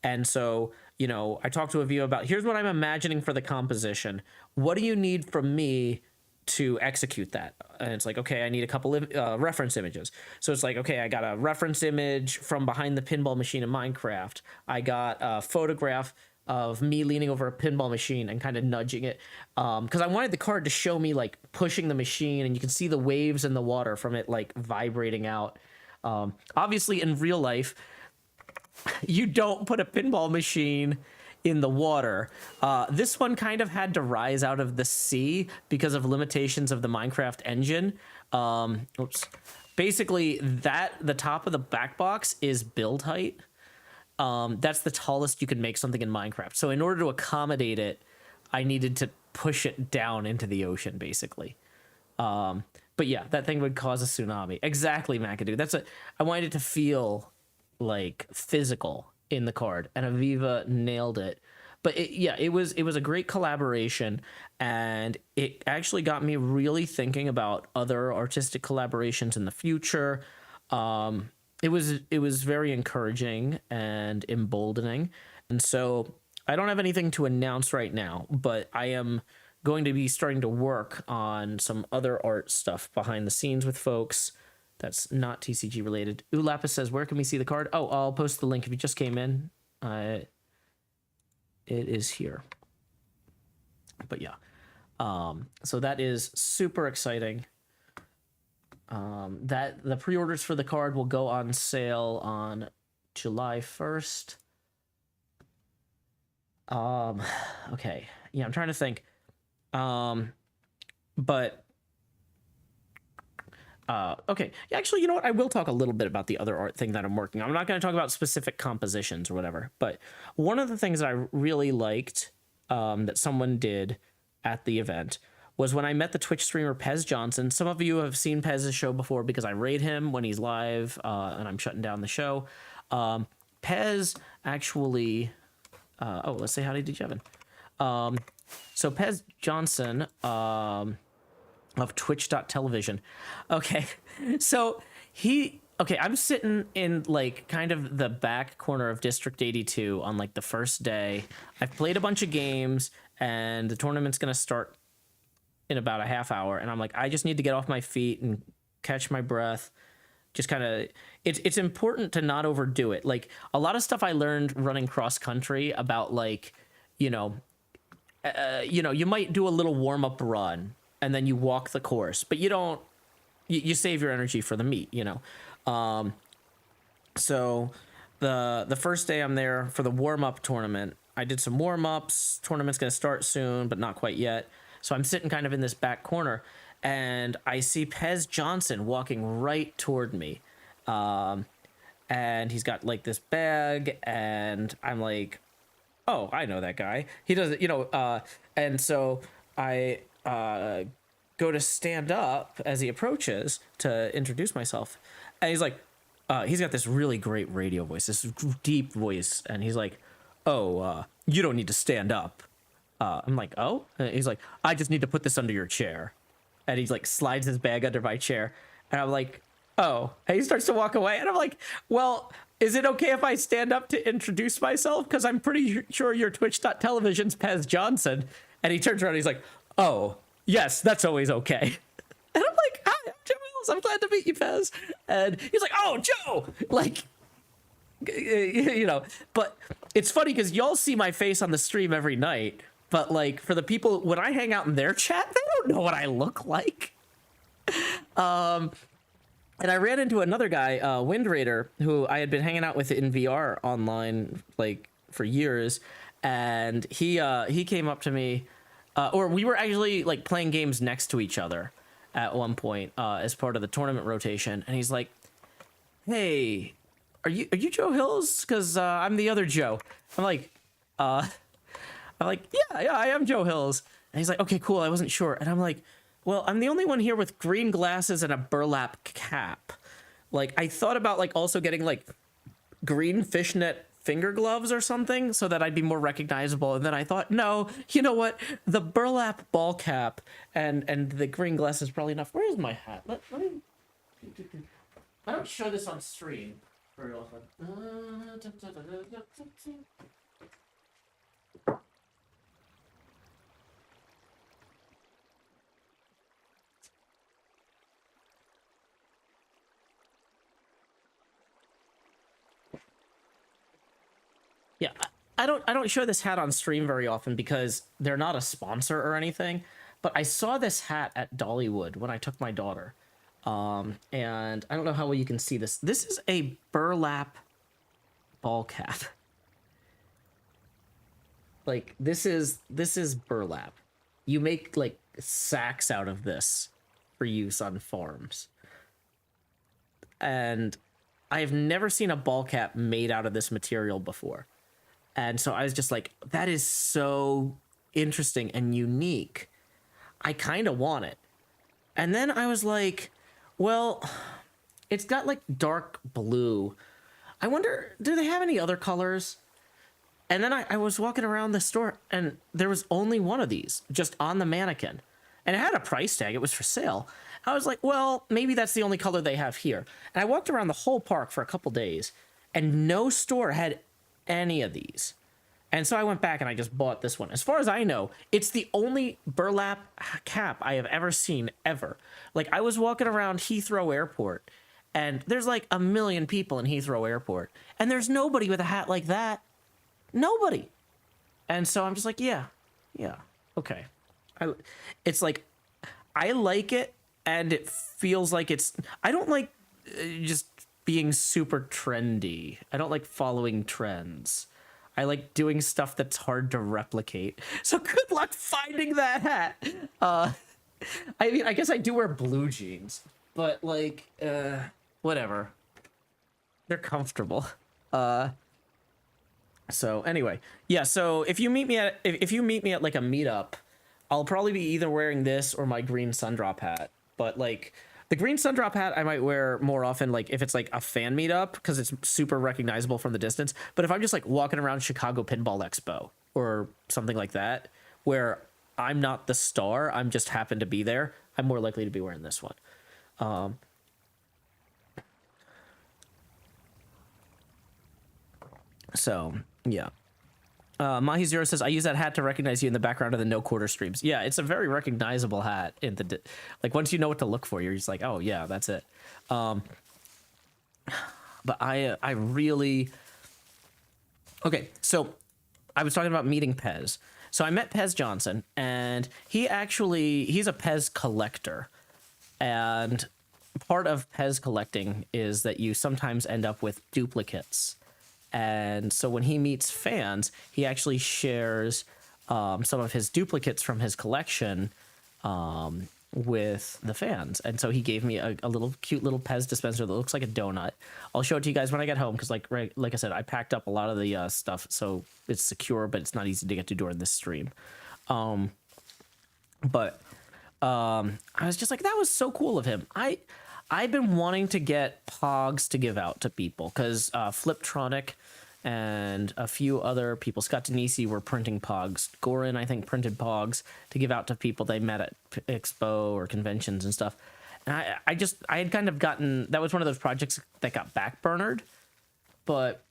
And so, I talked to Aviva about, here's what I'm imagining for the composition. What do you need from me to execute that? And it's like, okay, I need a couple of reference images. So it's like, okay, I got a reference image from behind the pinball machine in Minecraft. I got a photograph of me leaning over a pinball machine and kind of nudging it. Because I wanted the card to show me like pushing the machine, and you can see the waves in the water from it like vibrating out. Obviously in real life, you don't put a pinball machine in the water. This one kind of had to rise out of the sea because of limitations of the Minecraft engine. Basically, the top of the back box is build height. That's the tallest you can make something in Minecraft. So in order to accommodate it, I needed to push it down into the ocean, basically. But yeah, that thing would cause a tsunami. Exactly, McAdoo. I wanted it to feel like physical in the card, and Aviva nailed it. But it was a great collaboration, and it actually got me really thinking about other artistic collaborations in the future. It was very encouraging and emboldening. And so I don't have anything to announce right now, but I am going to be starting to work on some other art stuff behind the scenes with folks that's not TCG related. Ulapis says, where can we see the card? Oh, I'll post the link if you just came in. It is here. But yeah. So that is super exciting. That the pre-orders for the card will go on sale on July 1st. Okay. Yeah, I'm trying to think. Okay. Actually, you know what? I will talk a little bit about the other art thing that I'm working on. I'm not going to talk about specific compositions or whatever, but one of the things that I really liked that someone did at the event was when I met the Twitch streamer Pez Johnson. Some of you have seen Pez's show before because I raid him when he's live and I'm shutting down the show. Pez actually... let's say howdy to Jevin. So Pez Johnson... of twitch.television. Okay. So I'm sitting in like kind of the back corner of District 82 on like the first day. I've played a bunch of games and the tournament's going to start in about a half hour. And I'm like, I just need to get off my feet and catch my breath. Just kind of, it's important to not overdo it. Like a lot of stuff I learned running cross country about like, you might do a little warm up run and then you walk the course, but you save your energy for the meet, So the first day I'm there for the warm-up tournament, I did some warm-ups. Tournament's going to start soon, but not quite yet. So I'm sitting kind of in this back corner, and I see Pez Johnson walking right toward me. and he's got like this bag, and I'm like, oh, I know that guy. He doesn't, and so I go to stand up as he approaches to introduce myself, and he's like, he's got this really great radio voice, this deep voice, and he's like, oh, you don't need to stand up. I'm like, oh? And he's like, I just need to put this under your chair. And he's like, slides his bag under my chair. And I'm like, oh. And he starts to walk away. And I'm like, well, is it okay if I stand up to introduce myself? Because I'm pretty sure your Twitch.television's Pez Johnson. And he turns around and he's like, oh, yes, that's always okay. And I'm like, hi, I'm Joe Mills. I'm glad to meet you, Pez. And he's like, oh, Joe. Like, but it's funny because y'all see my face on the stream every night. But like for the people, when I hang out in their chat, they don't know what I look like. And I ran into another guy, Wind Raider, who I had been hanging out with in VR online like for years, and he came up to me, or we were actually like playing games next to each other at one point as part of the tournament rotation, and he's like, "Hey, are you Joe Hills? Because I'm the other Joe." I'm like, yeah, I am Joe Hills. And he's like, okay, cool, I wasn't sure. And I'm like, well, I'm the only one here with green glasses and a burlap cap. Like, I thought about, like, also getting, like, green fishnet finger gloves or something so that I'd be more recognizable. And then I thought, no, you know what? The burlap ball cap and the green glasses is probably enough. Where is my hat? Let me... I don't show this on stream very often. Yeah, I don't show this hat on stream very often because they're not a sponsor or anything, but I saw this hat at Dollywood when I took my daughter. And I don't know how well you can see this. This is a burlap ball cap. Like this is burlap. You make like sacks out of this for use on farms. And I've never seen a ball cap made out of this material before. And so I was just like, that is so interesting and unique. I kind of want it. And then I was like, well, it's got like dark blue. I wonder, do they have any other colors? And then I was walking around the store and there was only one of these just on the mannequin. And it had a price tag. It was for sale. I was like, well, maybe that's the only color they have here. And I walked around the whole park for a couple days and no store had any of these. And so I went back and I just bought this one. As far as I know, it's the only burlap cap I have ever seen ever. Like I was walking around Heathrow Airport and there's like a million people in Heathrow Airport and there's nobody with a hat like that. Nobody. And so I'm just like, yeah, okay. It's like, I like it and it feels like I don't like just being super trendy. I don't like following trends. I like doing stuff that's hard to replicate. So good luck finding that hat. I mean, I guess I do wear blue jeans, but like, whatever. They're comfortable. So anyway, yeah. So if you meet me at like a meetup, I'll probably be either wearing this or my green sundrop hat. But like the green sundrop hat, I might wear more often, like if it's like a fan meetup because it's super recognizable from the distance. But if I'm just like walking around Chicago Pinball Expo or something like that, where I'm not the star, I'm just happen to be there, I'm more likely to be wearing this one. So yeah. Mahi Zero says, I use that hat to recognize you in the background of the no quarter streams. Yeah, it's a very recognizable hat in the like once you know what to look for, you're just like, oh yeah, that's it. But I really okay, so I was talking about meeting Pez. So I met Pez Johnson and he's a Pez collector. And part of Pez collecting is that you sometimes end up with duplicates. And so when he meets fans, he actually shares some of his duplicates from his collection with the fans. And so he gave me a little cute little Pez dispenser that looks like a donut. I'll show it to you guys when I get home because like I said, I packed up a lot of the stuff, so it's secure, but it's not easy to get to during this stream. But I was just like, that was so cool of him. I've been wanting to get Pogs to give out to people because Fliptronic and a few other people, Scott Denisi, were printing Pogs. Goran, I think, printed Pogs to give out to people they met at Expo or conventions and stuff. And I had kind of gotten, that was one of those projects that got backburnered. But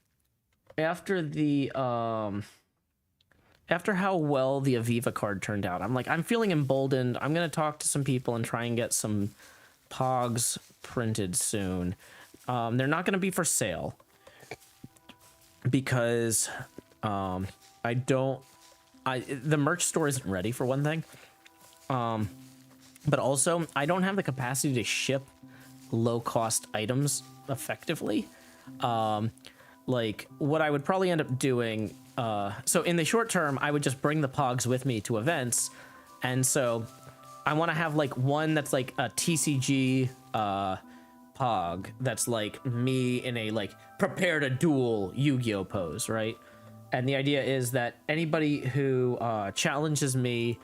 after the after how well the Aviva card turned out, I'm like, I'm feeling emboldened. I'm going to talk to some people and try and get some Pogs printed soon. They're not going to be for sale because the merch store isn't ready, for one thing. But also I don't have the capacity to ship low cost items effectively. Like what I would probably end up doing, so in the short term, I would just bring the Pogs with me to events. And so I want to have like one that's like a TCG Pog that's like me in a like prepare to duel Yu-Gi-Oh pose, right? And the idea is that anybody who challenges me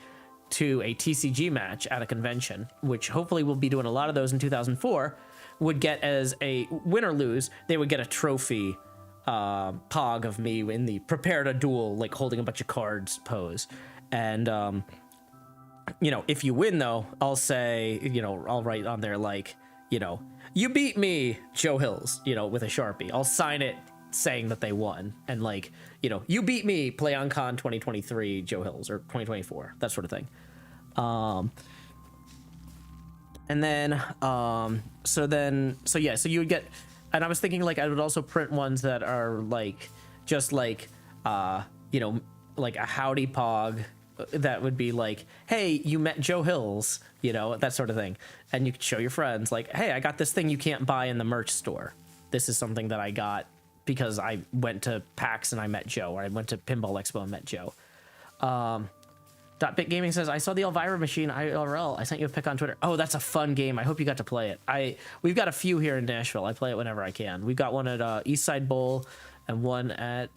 to a TCG match at a convention, which hopefully we'll be doing a lot of those in 2004, would get, as a win or lose, they would get a trophy Pog of me in the prepare to duel, like holding a bunch of cards pose. And you know, if you win though, I'll say, you know, I'll write on there like, you know, you beat me, Joe Hills, you know, with a Sharpie. I'll sign it saying that they won, and like, you know, you beat me, Play on Con 2023 Joe Hills, or 2024, that sort of thing. And then so you would get, and I was thinking like I would also print ones that are like just like you know, like a howdy Pog that would be like, hey, you met Joe Hills, you know, that sort of thing. And you could show your friends like, hey, I got this thing you can't buy in the merch store. This is something that I got because I went to PAX and I met Joe, or I went to Pinball Expo and met Joe. Bit Gaming says, I saw the Elvira machine IRL. I sent you a pic on Twitter. Oh, that's a fun game. I hope you got to play it. We've got a few here in Nashville. I play it whenever I can. We've got one at Eastside Bowl and one at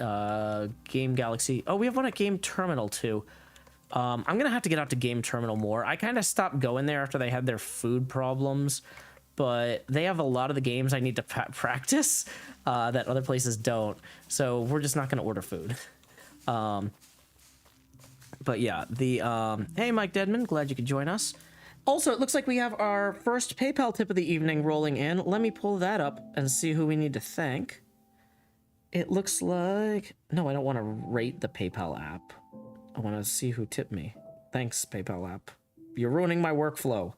Game Galaxy. Oh, we have one at Game Terminal too. I'm gonna have to get out to Game Terminal more. I kind of stopped going there after they had their food problems, but they have a lot of the games I need to practice that other places don't. So we're just not gonna order food. But yeah, hey, Mike Deadman, glad you could join us. Also, it looks like we have our first PayPal tip of the evening rolling in. Let me pull that up and see who we need to thank. It looks like, no, I don't want to rate the PayPal app. I want to see who tipped me. Thanks, PayPal app. You're ruining my workflow.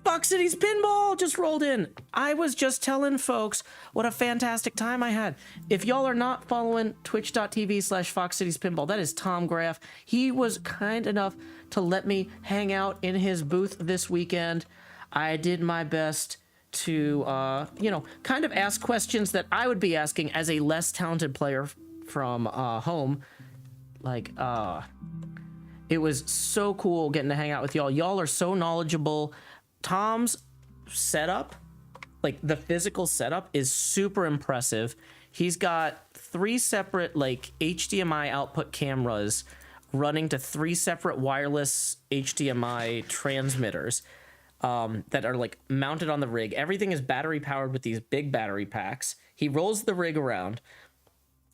Fox City's Pinball just rolled in. I was just telling folks what a fantastic time I had. If y'all are not following twitch.tv/Fox City's Pinball, that is Tom Graff. He was kind enough to let me hang out in his booth this weekend. I did my best to, you know, kind of ask questions that I would be asking as a less talented player from home. Like, it was so cool getting to hang out with y'all. Y'all are so knowledgeable. Tom's setup, like the physical setup, is super impressive. He's got 3 separate like HDMI output cameras running to 3 separate wireless HDMI transmitters that are like mounted on the rig. Everything is battery powered with these big battery packs. He rolls the rig around.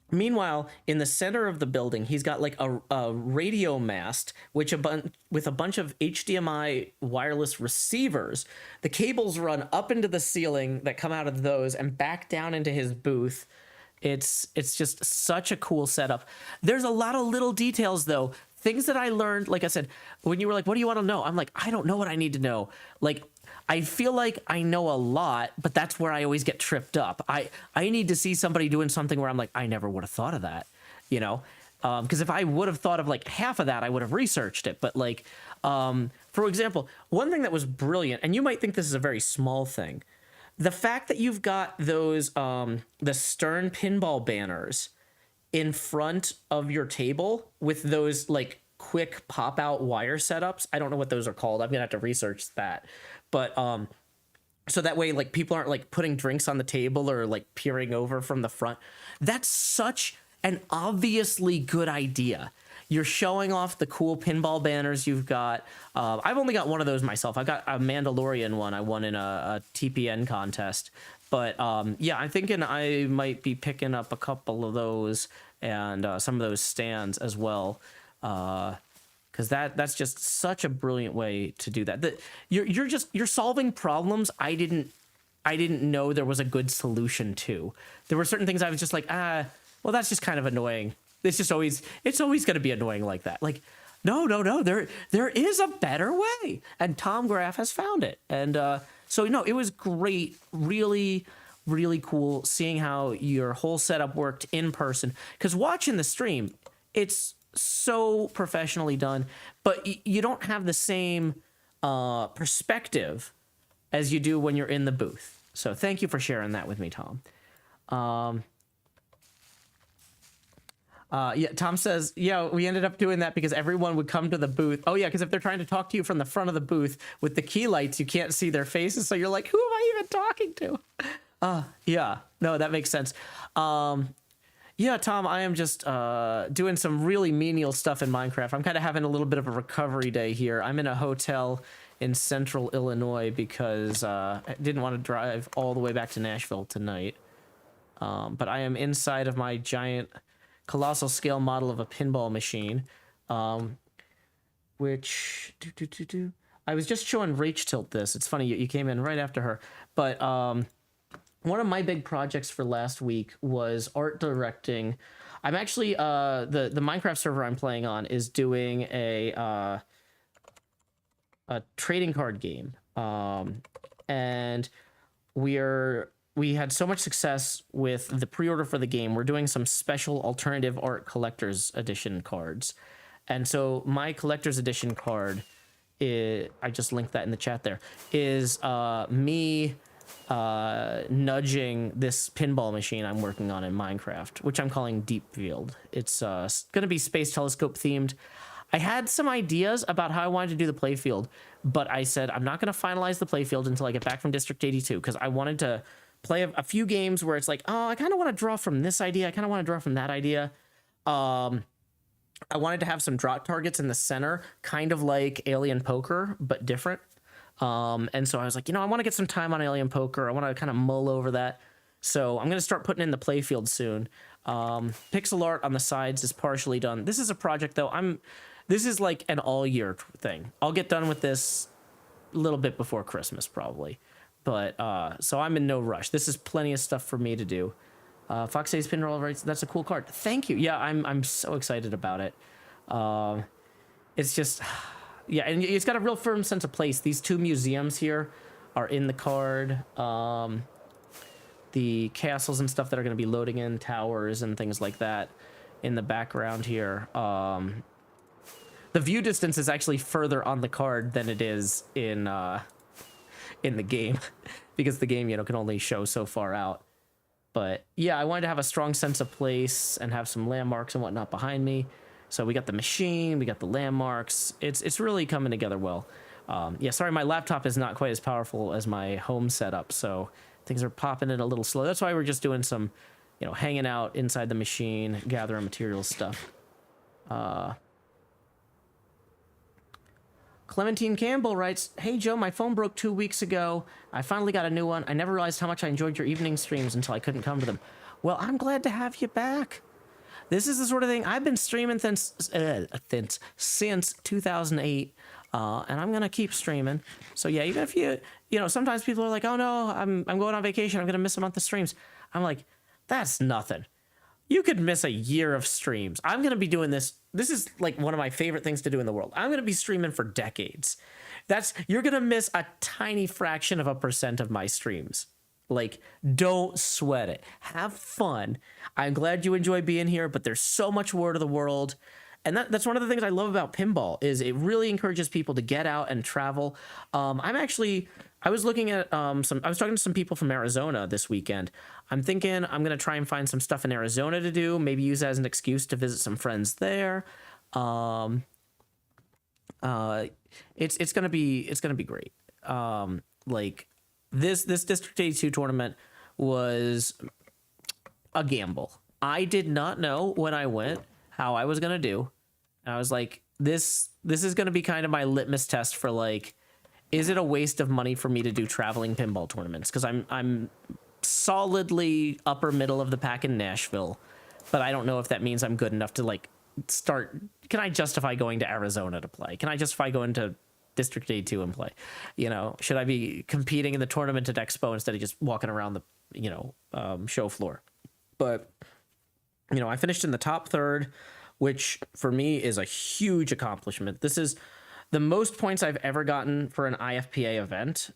Meanwhile, in the center of the building, he's got like a radio mast, with a bunch of HDMI wireless receivers. The cables run up into the ceiling that come out of those and back down into his booth. It's just such a cool setup. There's a lot of little details though, things that I learned. Like I said, when you were like, "What do you want to know?" I'm like, I don't know what I need to know. Like, I feel like I know a lot, but that's where I always get tripped up. I need to see somebody doing something where I'm like, I never would have thought of that, you know? Because if I would have thought of like half of that, I would have researched it. But like, for example, one thing that was brilliant, and you might think this is a very small thing, the fact that you've got those, the Stern pinball banners in front of your table with those like quick pop out wire setups. I don't know what those are called. I'm gonna have to research that. But so that way, like, people aren't like putting drinks on the table or like peering over from the front. That's such an obviously good idea. You're showing off the cool pinball banners you've got. I've only got one of those myself. I got a Mandalorian one I won in a TPN contest. But yeah, I'm thinking I might be picking up a couple of those and some of those stands as well. Because that's just such a brilliant way to do that. You're solving problems I didn't know there was a good solution to. There were certain things I was just like, well, that's just kind of annoying. It's always going to be annoying like that. Like, no, there is a better way, and Tom Graff has found it. And so it was great, really, really cool seeing how your whole setup worked in person. Because watching the stream, it's so professionally done, but you don't have the same perspective as you do when you're in the booth. So thank you for sharing that with me, Tom. Yeah, Tom says, yeah, we ended up doing that because everyone would come to the booth. Oh, yeah, because if they're trying to talk to you from the front of the booth with the key lights, you can't see their faces. So you're like, who am I even talking to? Yeah, no, that makes sense. Yeah, Tom, I am just doing some really menial stuff in Minecraft. I'm kind of having a little bit of a recovery day here. I'm in a hotel in central Illinois because I didn't want to drive all the way back to Nashville tonight. But I am inside of my giant colossal scale model of a pinball machine, which I was just showing Rach Tilt this. It's funny, you came in right after her. But one of my big projects for last week was art directing. I'm actually the Minecraft server I'm playing on is doing a trading card game, and we had so much success with the pre-order for the game. We're doing some special alternative art collector's edition cards. And so my collector's edition card, I just linked that in the chat there, is me nudging this pinball machine I'm working on in Minecraft, which I'm calling Deep Field. It's going to be Space Telescope themed. I had some ideas about how I wanted to do the playfield, but I said I'm not going to finalize the playfield until I get back from District 82, because I wanted to play a few games where it's like, oh, I kind of want to draw from this idea. I kind of want to draw from that idea. I wanted to have some drop targets in the center, kind of like Alien Poker, but different. And so I was like, I want to get some time on Alien Poker. I want to kind of mull over that. So I'm going to start putting in the playfield soon. Pixel art on the sides is partially done. This is a project, though. This is like an all-year thing. I'll get done with this a little bit before Christmas, probably. But, so I'm in no rush. This is plenty of stuff for me to do. Fox says Pinball writes, that's a cool card. Thank you. Yeah, I'm so excited about it. It's just, yeah, and it's got a real firm sense of place. These two museums here are in the card. The castles and stuff that are going to be loading in, towers and things like that in the background here. The view distance is actually further on the card than it is in the game, because the game, can only show so far out. But yeah, I wanted to have a strong sense of place and have some landmarks and whatnot behind me. So we got the machine, we got the landmarks. It's really coming together well. Yeah, sorry, my laptop is not quite as powerful as my home setup, so things are popping in a little slow. That's why we're just doing some, hanging out inside the machine, gathering materials stuff. Clementine Campbell writes, hey Joe, my phone broke 2 weeks ago. I finally got a new one. I never realized how much I enjoyed your evening streams until I couldn't come to them. Well, I'm glad to have you back. This is the sort of thing I've been streaming since 2008, and I'm gonna keep streaming. So yeah, even if sometimes people are like, oh no, I'm going on vacation, I'm gonna miss a month of streams. I'm like, that's nothing. You could miss a year of streams. I'm going to be doing this. This is like one of my favorite things to do in the world. I'm going to be streaming for decades. You're going to miss a tiny fraction of a % of my streams. Like, don't sweat it. Have fun. I'm glad you enjoy being here, but there's so much more to the world. And that's one of the things I love about pinball, is it really encourages people to get out and travel. I was looking at I was talking to some people from Arizona this weekend. I'm thinking I'm going to try and find some stuff in Arizona to do, maybe use that as an excuse to visit some friends there. It's gonna be great. Like this District 82 tournament was a gamble. I did not know when I went how I was gonna do. And I was like, this is gonna be kind of my litmus test for like, is it a waste of money for me to do traveling pinball tournaments? Because I'm solidly upper middle of the pack in Nashville, but I don't know if that means I'm good enough to like start. Can I justify going to Arizona to play? Can I justify going to District 82 and play? You know, should I be competing in the tournament at Expo instead of just walking around the, you know, show floor? But, you know, I finished in the top third, which for me is a huge accomplishment. This is the most points I've ever gotten for an IFPA event.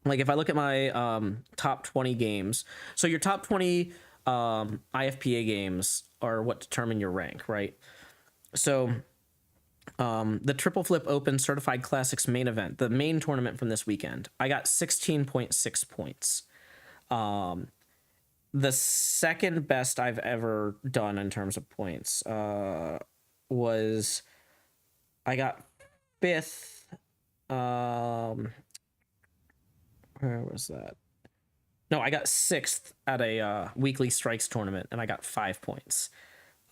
Like if I look at my top 20 games, so your top 20 IFPA games are what determine your rank, right? So the Triple Flip Open Certified Classics main event, the main tournament from this weekend, I got 16.6 points. The second best I've ever done in terms of points was I got 5th. Where was that? No, I got 6th at a weekly strikes tournament, and I got 5 points.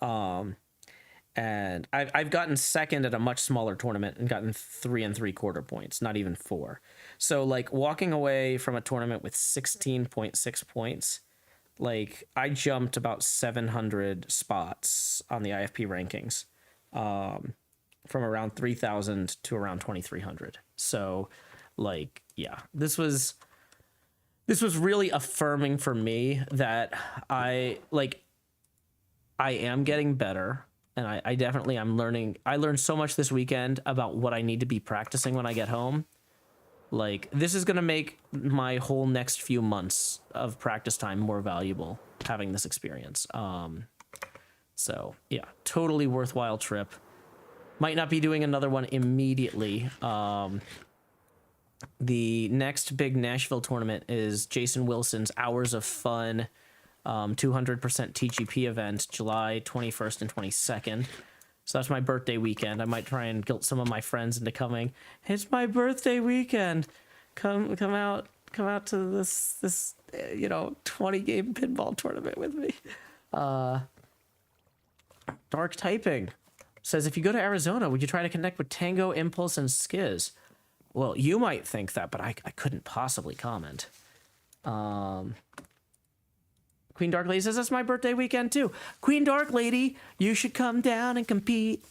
And I've gotten second at a much smaller tournament and gotten 3 3/4 points, not even 4. So like walking away from a tournament with 16.6 points, like I jumped about 700 spots on the IFP rankings, from around 3,000 to around 2,300. So like, yeah, this was really affirming for me that I am getting better. And I definitely, I'm learning. I learned so much this weekend about what I need to be practicing when I get home. Like, this is going to make my whole next few months of practice time more valuable, having this experience. So, yeah, totally worthwhile trip. Might not be doing another one immediately. The next big Nashville tournament is Jason Wilson's Hours of Fun 200% TGP event, July 21st and 22nd. So that's my birthday weekend. I might try and guilt some of my friends into coming. It's my birthday weekend. Come out to this 20 game pinball tournament with me. Dark Typing says, if you go to Arizona, would you try to connect with Tango, Impulse, and Skiz? Well, you might think that, but I couldn't possibly comment. Queen Dark Lady says, that's my birthday weekend too. Queen Dark Lady, you should come down and compete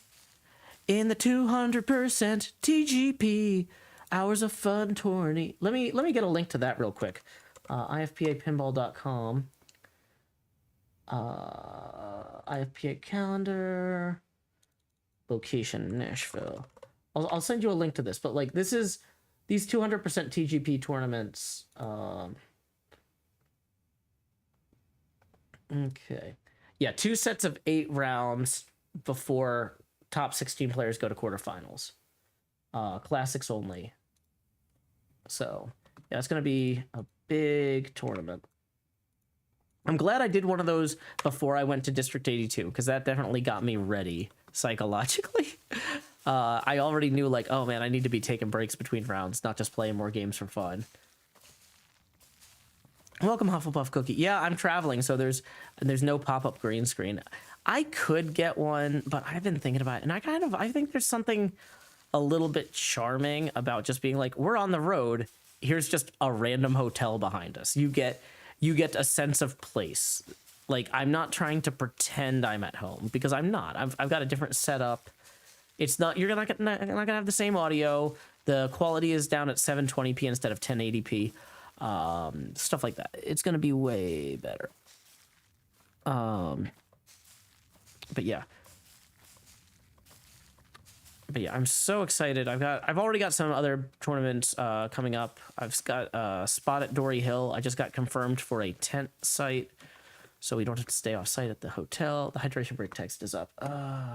in the 200% TGP Hours of Fun tourney. Let me get a link to that real quick. IFPApinball.com. IFPA calendar. Location, Nashville. I'll send you a link to this, but like these 200% TGP tournaments. Okay. Yeah, 2 sets of 8 rounds before top 16 players go to quarterfinals. Classics only. So, yeah, it's going to be a big tournament. I'm glad I did one of those before I went to District 82, because that definitely got me ready psychologically. I already knew, like, oh man, I need to be taking breaks between rounds, not just playing more games for fun. Welcome, Hufflepuff Cookie. Yeah, I'm traveling, so there's no pop-up green screen. I could get one, but I've been thinking about it, and I think there's something a little bit charming about just being like, we're on the road. Here's just a random hotel behind us. You get a sense of place. Like, I'm not trying to pretend I'm at home, because I'm not. I've got a different setup. It's not, you're not gonna have the same audio. The quality is down at 720p instead of 1080p. Stuff like that. It's gonna be way better. But yeah, I'm so excited. I've already got some other tournaments coming up. I've got a spot at Dory Hill. I just got confirmed for a tent site, so we don't have to stay off site at the hotel. The hydration break text is up.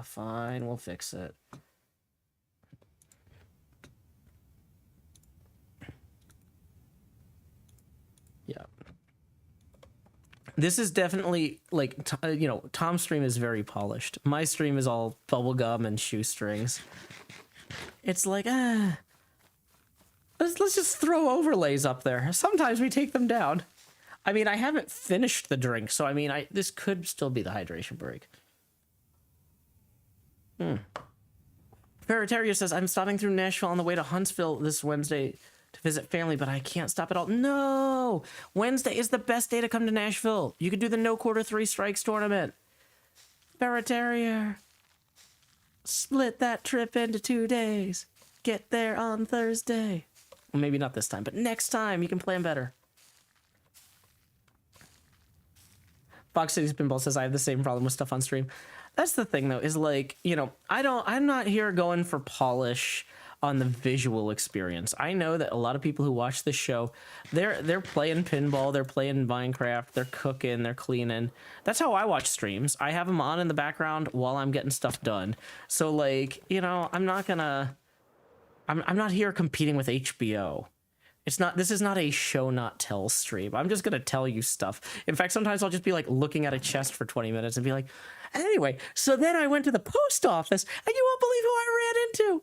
Fine, we'll fix it. Yeah. This is definitely like, you know, Tom's stream is very polished. My stream is all bubblegum and shoestrings. It's like, let's just throw overlays up there. Sometimes we take them down. I mean, I haven't finished the drink, so I mean, this could still be the hydration break. Ferretaria says, I'm stopping through Nashville on the way to Huntsville this Wednesday to visit family, but I can't stop at all. No! Wednesday is the best day to come to Nashville. You can do the no quarter 3 strikes tournament. Ferretaria. Split that trip into 2 days. Get there on Thursday. Well, maybe not this time, but next time you can plan better. Fox City's Pinball says, I have the same problem with stuff on stream. That's the thing, though, is like, you know, I'm not here going for polish on the visual experience. I know that a lot of people who watch this show, they're playing pinball, they're playing Minecraft, they're cooking, they're cleaning. That's how I watch streams. I have them on in the background while I'm getting stuff done. So, like, you know, I'm not here competing with HBO. This is not a show not tell stream. I'm just gonna tell you stuff. In fact, sometimes I'll just be like looking at a chest for 20 minutes and be like, anyway, so then I went to the post office and you won't believe who I ran into.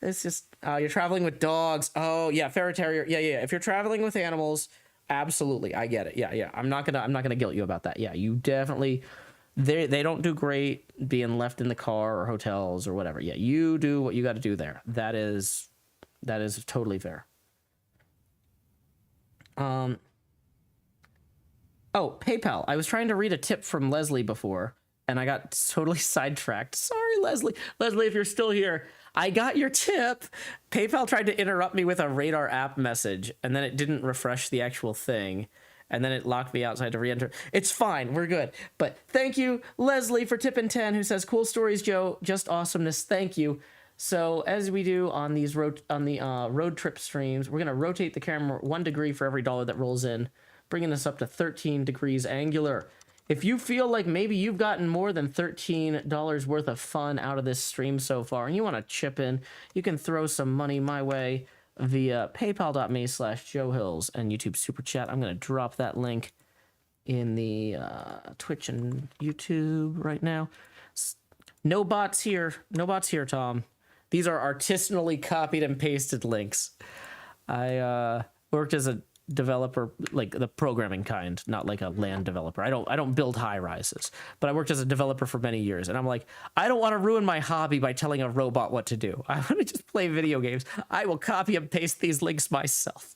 It's just, you're traveling with dogs. Oh yeah, Ferretaria. Yeah. If you're traveling with animals, absolutely, I get it. Yeah. I'm not gonna guilt you about that. Yeah, you definitely, they don't do great being left in the car or hotels or whatever. Yeah, you do what you got to do there. That is totally fair. Oh, PayPal. I was trying to read a tip from Leslie before, and I got totally sidetracked. Sorry, Leslie. Leslie, if you're still here, I got your tip. PayPal tried to interrupt me with a radar app message, and then it didn't refresh the actual thing, and then it locked me out, so I had to re-enter. It's fine. We're good. But thank you, Leslie, for tipping 10, who says, cool stories, Joe. Just awesomeness. Thank you. So as we do on these road trip streams, we're going to rotate the camera 1 degree for every dollar that rolls in, bringing us up to 13 degrees angular. If you feel like maybe you've gotten more than $13 worth of fun out of this stream so far and you want to chip in, you can throw some money my way via paypal.me/JoeHills and YouTube Super Chat. I'm going to drop that link in the Twitch and YouTube right now. No bots here. No bots here, Tom. These are artisanally copied and pasted links. I worked as a developer, like the programming kind, not like a land developer. I don't build high rises, but I worked as a developer for many years, and I'm like, I don't want to ruin my hobby by telling a robot what to do. I want to just play video games. I will copy and paste these links myself.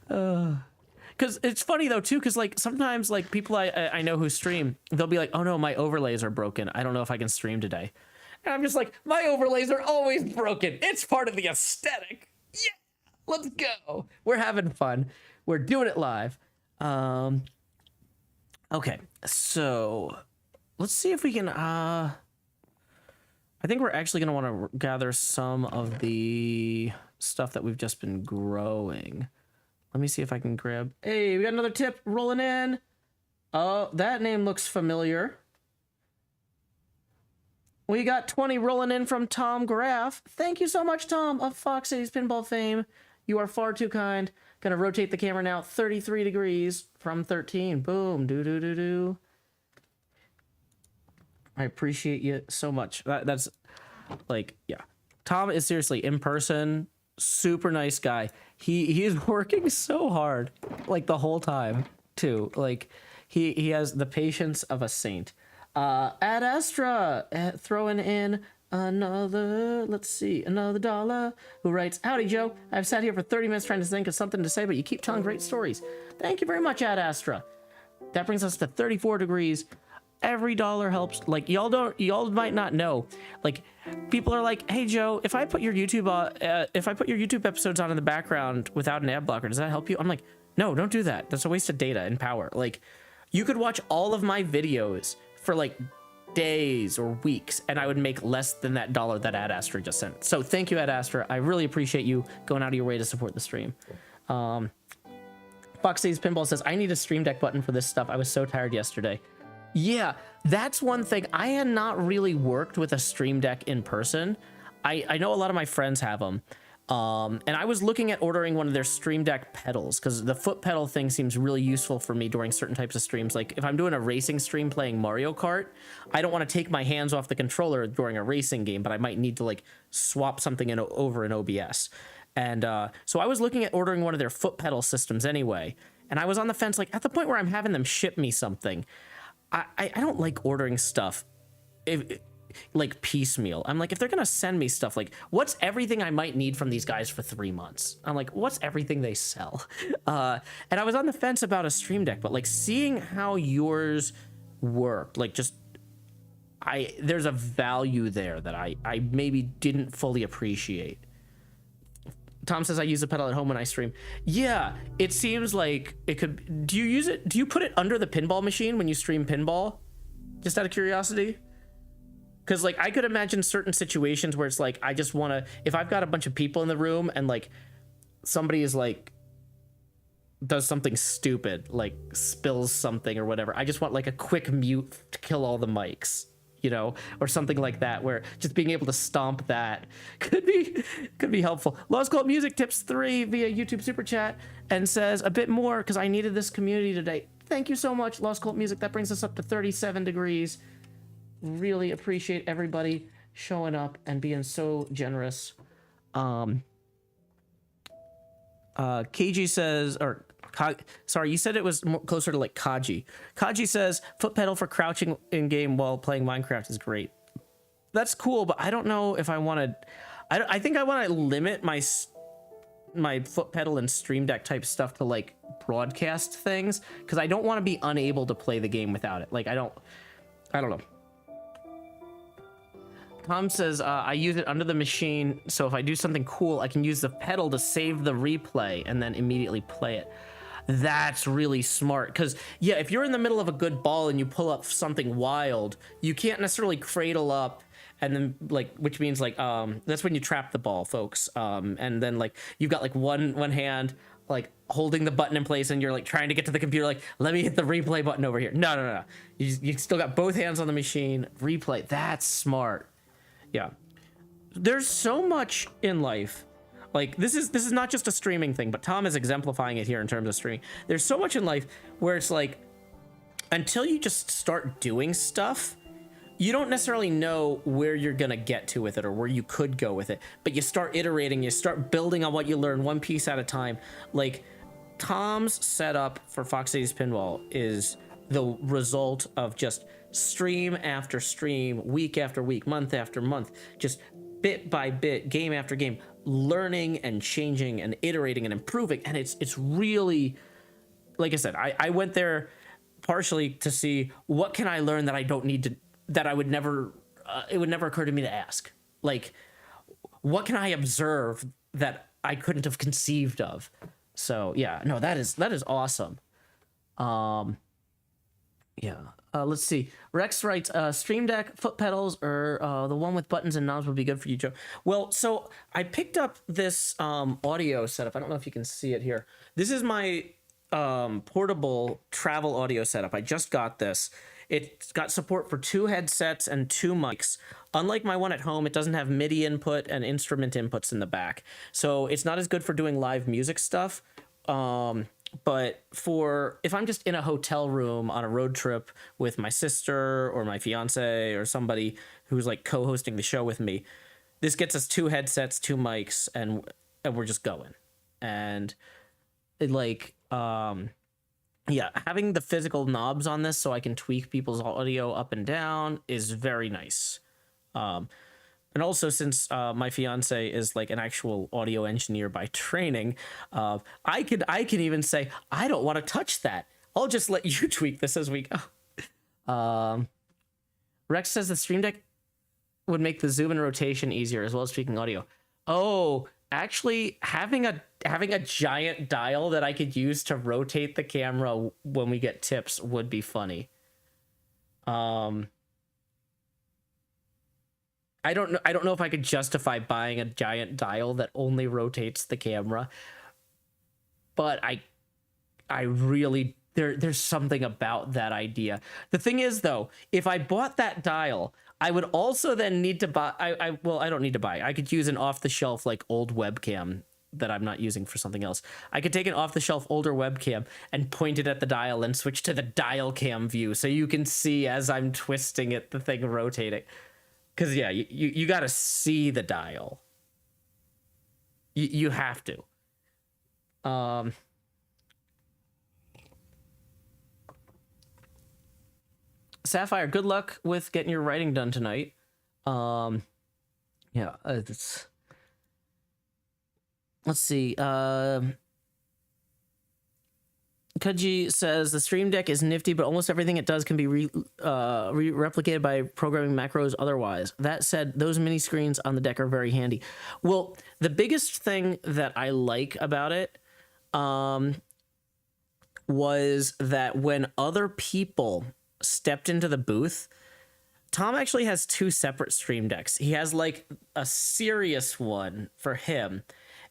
Because it's funny though too, because like sometimes like people I know who stream, they'll be like, oh no, my overlays are broken, I don't know if I can stream today. And I'm just like, my overlays are always broken. It's part of the aesthetic. Yeah, let's go. We're having fun. We're doing it live. Okay, so let's see if we can, I think we're actually gonna want to gather some of the stuff that we've just been growing. Let me see if I can grab, hey, we got another tip rolling in. Oh, that name looks familiar. We got 20 rolling in from Tom Graff. Thank you so much, Tom, of Fox City's Pinball fame. You are far too kind. Gonna rotate the camera now 33 degrees from 13. Boom, do. I appreciate you so much. That's like, yeah. Tom is seriously, in person, super nice guy. He is working so hard, like the whole time, too. Like, he has the patience of a saint. Ad Astra throwing in another, let's see, another $1, who writes, howdy Joe, I've sat here for 30 minutes trying to think of something to say, but you keep telling great stories. Thank you very much, Ad Astra. That brings us to 34 degrees. Every dollar helps. Like, y'all might not know, like, people are like, hey Joe, if I put your YouTube episodes on in the background without an ad blocker, does that help you? I'm like, no, don't do that. That's a waste of data and power. Like, you could watch all of my videos for like days or weeks and I would make less than that $1 that Ad Astra just sent. So thank you, Ad Astra. I really appreciate you going out of your way to support the stream. Foxy's Pinball says, I need a Stream Deck button for this stuff. I was so tired yesterday. Yeah, that's one thing. I had not really worked with a Stream Deck in person. I know a lot of my friends have them. And I was looking at ordering one of their Stream Deck pedals because the foot pedal thing seems really useful for me during certain types of streams. Like if I'm doing a racing stream playing Mario Kart, I don't want to take my hands off the controller during a racing game, but I might need to like swap something over in OBS. And so I was looking at ordering one of their foot pedal systems anyway. And I was on the fence, like at the point where I'm having them ship me something. I don't like ordering stuff like piecemeal. I'm like, if they're gonna send me stuff, like what's everything I might need from these guys for 3 months? I'm like, what's everything they sell? And I was on the fence about a Stream Deck, but like seeing how yours work, like just there's a value there that I maybe didn't fully appreciate. Tom says I use the pedal at home when I stream. Yeah, it seems like it could. Do you use it? Do you put it under the pinball machine when you stream pinball? Just out of curiosity. Because like I could imagine certain situations where it's like I just want to, if I've got a bunch of people in the room and like somebody is like does something stupid, like spills something or whatever, I just want like a quick mute to kill all the mics, you know, or something like that, where just being able to stomp that could be helpful. Lost Cult Music tips 3 via YouTube super chat and says a bit more because I needed this community today. Thank you so much, Lost Cult Music. That brings us up to 37 degrees. Really appreciate everybody showing up and being so generous. KG says, or sorry, you said it was more closer to like Kaji. Kaji says foot pedal for crouching in game while playing Minecraft is great. That's cool, but I don't know if I want to. I think I want to limit my foot pedal and Stream Deck type stuff to like broadcast things because I don't want to be unable to play the game without it. Like I don't know. Tom says, I use it under the machine, so if I do something cool, I can use the pedal to save the replay and then immediately play it. That's really smart, because, yeah, if you're in the middle of a good ball and you pull up something wild, you can't necessarily cradle up, and then, like, which means, like, that's when you trap the ball, folks, and then, like, you've got, like, one hand, like, holding the button in place, and you're, like, trying to get to the computer, like, let me hit the replay button over here. No. You still got both hands on the machine. Replay. That's smart. Yeah, there's so much in life. Like this is not just a streaming thing, but Tom is exemplifying it here in terms of streaming. There's so much in life where it's like, until you just start doing stuff, you don't necessarily know where you're gonna get to with it or where you could go with it. But you start iterating, you start building on what you learn one piece at a time. Like Tom's setup for Fox Cities Pinball is the result of just stream after stream, week after week, month after month, just bit by bit, game after game, learning and changing and iterating and improving. And it's really, like I said, I went there partially to see what can I learn that I don't need to, that I would never, it would never occur to me to ask. Like, what can I observe that I couldn't have conceived of? So yeah, no, that is awesome. Yeah. Let's see. Rex writes, Stream Deck foot pedals or the one with buttons and knobs would be good for you, Joe. Well, so I picked up this audio setup. I don't know if you can see it here. This is my portable travel audio setup. I just got this. It's got support for 2 headsets and 2 mics. Unlike my one at home, it doesn't have MIDI input and instrument inputs in the back. So it's not as good for doing live music stuff. But for if I'm just in a hotel room on a road trip with my sister or my fiance or somebody who's like co-hosting the show with me, this gets us 2 headsets, 2 mics, and we're just going. And it like, yeah, having the physical knobs on this so I can tweak people's audio up and down is very nice. And also, since my fiance is like an actual audio engineer by training, I can even say, I don't want to touch that. I'll just let you tweak this as we go. Rex says the Stream Deck would make the zoom and rotation easier as well as tweaking audio. Oh, actually, having a giant dial that I could use to rotate the camera when we get tips would be funny. I don't know if I could justify buying a giant dial that only rotates the camera, but I really there's something about that idea. The thing is though, if I bought that dial, I would also then need to buy. Well, I don't need to buy. I could use an off the shelf like old webcam that I'm not using for something else. I could take an off the shelf older webcam and point it at the dial and switch to the dial cam view so you can see as I'm twisting it, the thing rotating. Because yeah, you got to see the dial. You have to. Sapphire, good luck with getting your writing done tonight. Yeah, let's see. Kaji says the Stream Deck is nifty, but almost everything it does can be replicated by programming macros otherwise. That said, those mini screens on the deck are very handy. Well, the biggest thing that I like about it was that when other people stepped into the booth, Tom actually has two separate Stream Decks. He has like a serious one for him,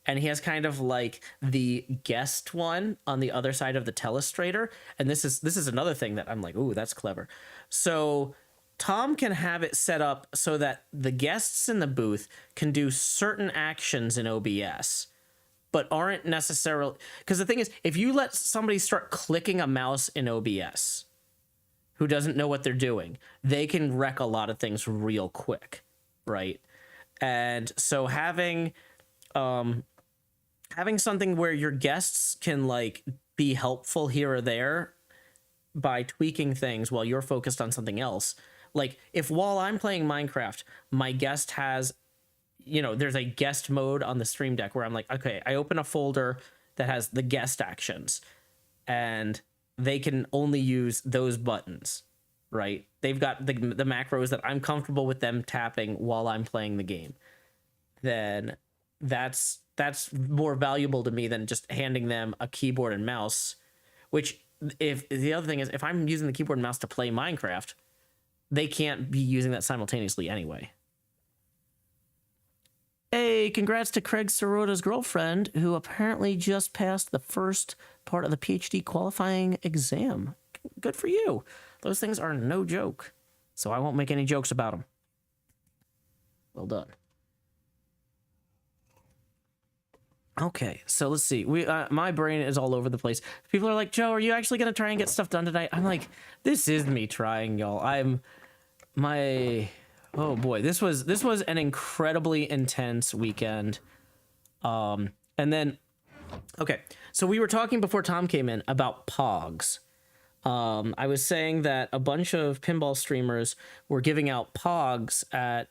and he has kind of like the guest one on the other side of the telestrator. And this is another thing that I'm like, ooh, that's clever. So Tom can have it set up so that the guests in the booth can do certain actions in OBS, but aren't necessarily, because the thing is, if you let somebody start clicking a mouse in OBS who doesn't know what they're doing, they can wreck a lot of things real quick, right? And so having something where your guests can like be helpful here or there by tweaking things while you're focused on something else. Like if while I'm playing Minecraft, my guest has, there's a guest mode on the Stream Deck where I'm like, okay, I open a folder that has the guest actions, and they can only use those buttons, right? They've got the macros that I'm comfortable with them tapping while I'm playing the game. Then that's more valuable to me than just handing them a keyboard and mouse, which if the other thing is, if I'm using the keyboard and mouse to play Minecraft, they can't be using that simultaneously anyway. Hey, congrats to Craig Sorota's girlfriend, who apparently just passed the first part of the PhD qualifying exam. Good for you. Those things are no joke, so I won't make any jokes about them. Well done. Okay, so let's see. My brain is all over the place. People are like, Joe, are you actually going to try and get stuff done tonight? I'm like, this is me trying, y'all. Oh boy, this was an incredibly intense weekend. And then, okay, so we were talking before Tom came in about Pogs. I was saying that a bunch of pinball streamers were giving out Pogs at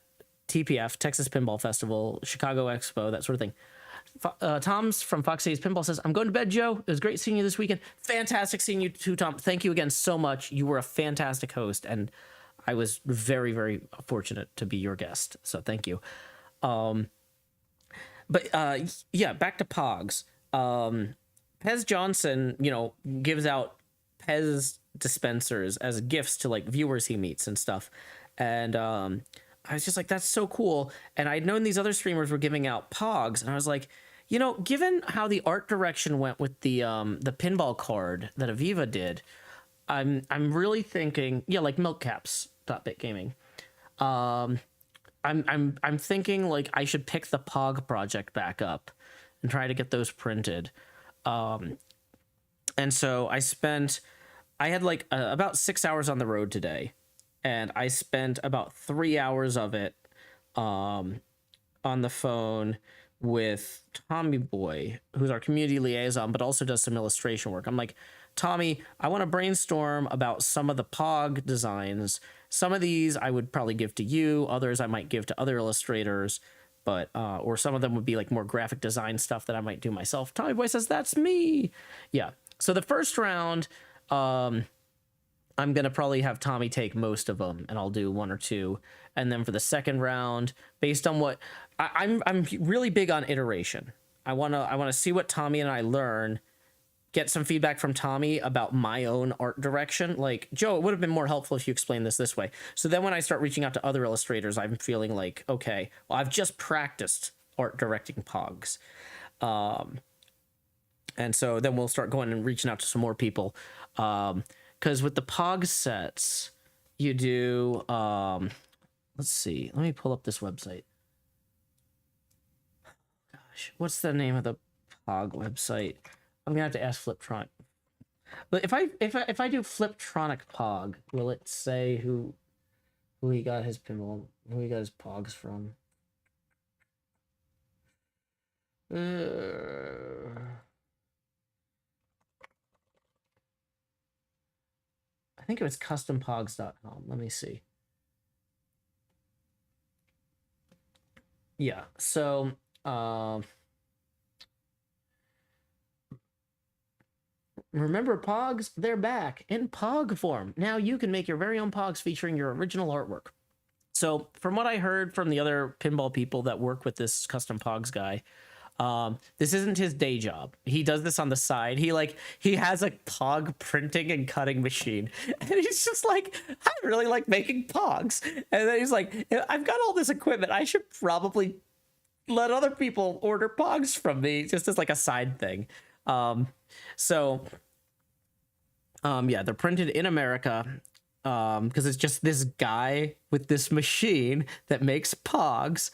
TPF, Texas Pinball Festival, Chicago Expo, that sort of thing. Tom's from Fox Cities Pinball says, I'm going to bed, Joe. It was great seeing you this weekend. Fantastic seeing you too, Tom. Thank you again so much. You were a fantastic host, and I was very, very fortunate to be your guest. So thank you. Yeah, back to Pogs. Pez Johnson, gives out Pez dispensers as gifts to like viewers he meets and stuff. And I was just like, that's so cool. And I'd known these other streamers were giving out Pogs, and I was like, given how the art direction went with the pinball card that Aviva did, I'm really thinking, like Milk Caps .bit Gaming. I'm thinking like I should pick the Pog project back up and try to get those printed. And so I had like about 6 hours on the road today, and I spent about 3 hours of it on the phone with Tommy Boy, who's our community liaison, but also does some illustration work. I'm like, Tommy, I want to brainstorm about some of the Pog designs. Some of these I would probably give to you. Others I might give to other illustrators, but or some of them would be like more graphic design stuff that I might do myself. Tommy Boy says, that's me. Yeah. So the first round, I'm going to probably have Tommy take most of them, and I'll do one or two. And then for the second round, based on what I'm really big on iteration. I want to see what Tommy and I learn, get some feedback from Tommy about my own art direction. Like, Joe, it would have been more helpful if you explained this way. So then when I start reaching out to other illustrators, I'm feeling like, okay, well, I've just practiced art directing Pogs. And so then we'll start going and reaching out to some more people. Because with the Pog sets, you do let's see. Let me pull up this website. Gosh, what's the name of the Pog website? I'm gonna have to ask Fliptronic. But if I do Fliptronic Pog, will it say who he got his pinball, who he got his Pogs from? I think it was custompogs.com. Let me see. Yeah, so remember Pogs? They're back in Pog form. Now you can make your very own Pogs featuring your original artwork. So from what I heard from the other pinball people that work with this custom Pogs guy, this isn't his day job. He does this on the side. He has a Pog printing and cutting machine, and he's just like, I really like making Pogs. And then he's like, I've got all this equipment. I should probably let other people order Pogs from me, just as like a side thing. Yeah, they're printed in America. Because it's just this guy with this machine that makes Pogs.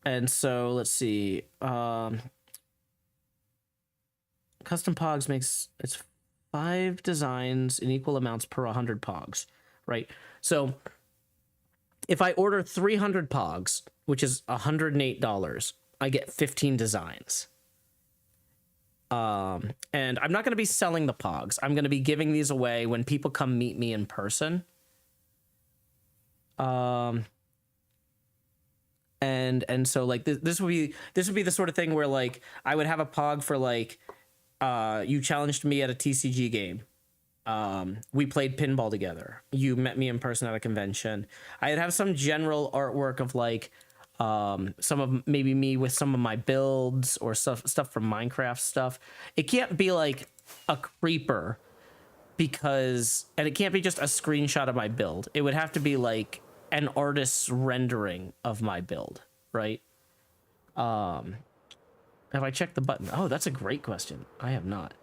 And so let's see. Custom Pogs makes it's 5 designs in equal amounts per 100 Pogs, right? So if I order 300 Pogs, which is $108, I get 15 designs. And I'm not going to be selling the Pogs. I'm going to be giving these away when people come meet me in person. And so like this would be the sort of thing where like I would have a Pog for like you challenged me at a TCG game. We played pinball together. You met me in person at a convention. I'd have some general artwork of like some of maybe me with some of my builds or stuff from Minecraft stuff. It can't be like a creeper and it can't be just a screenshot of my build. It would have to be like an artist's rendering of my build, right? Have I checked the button? Oh, that's a great question. I have not.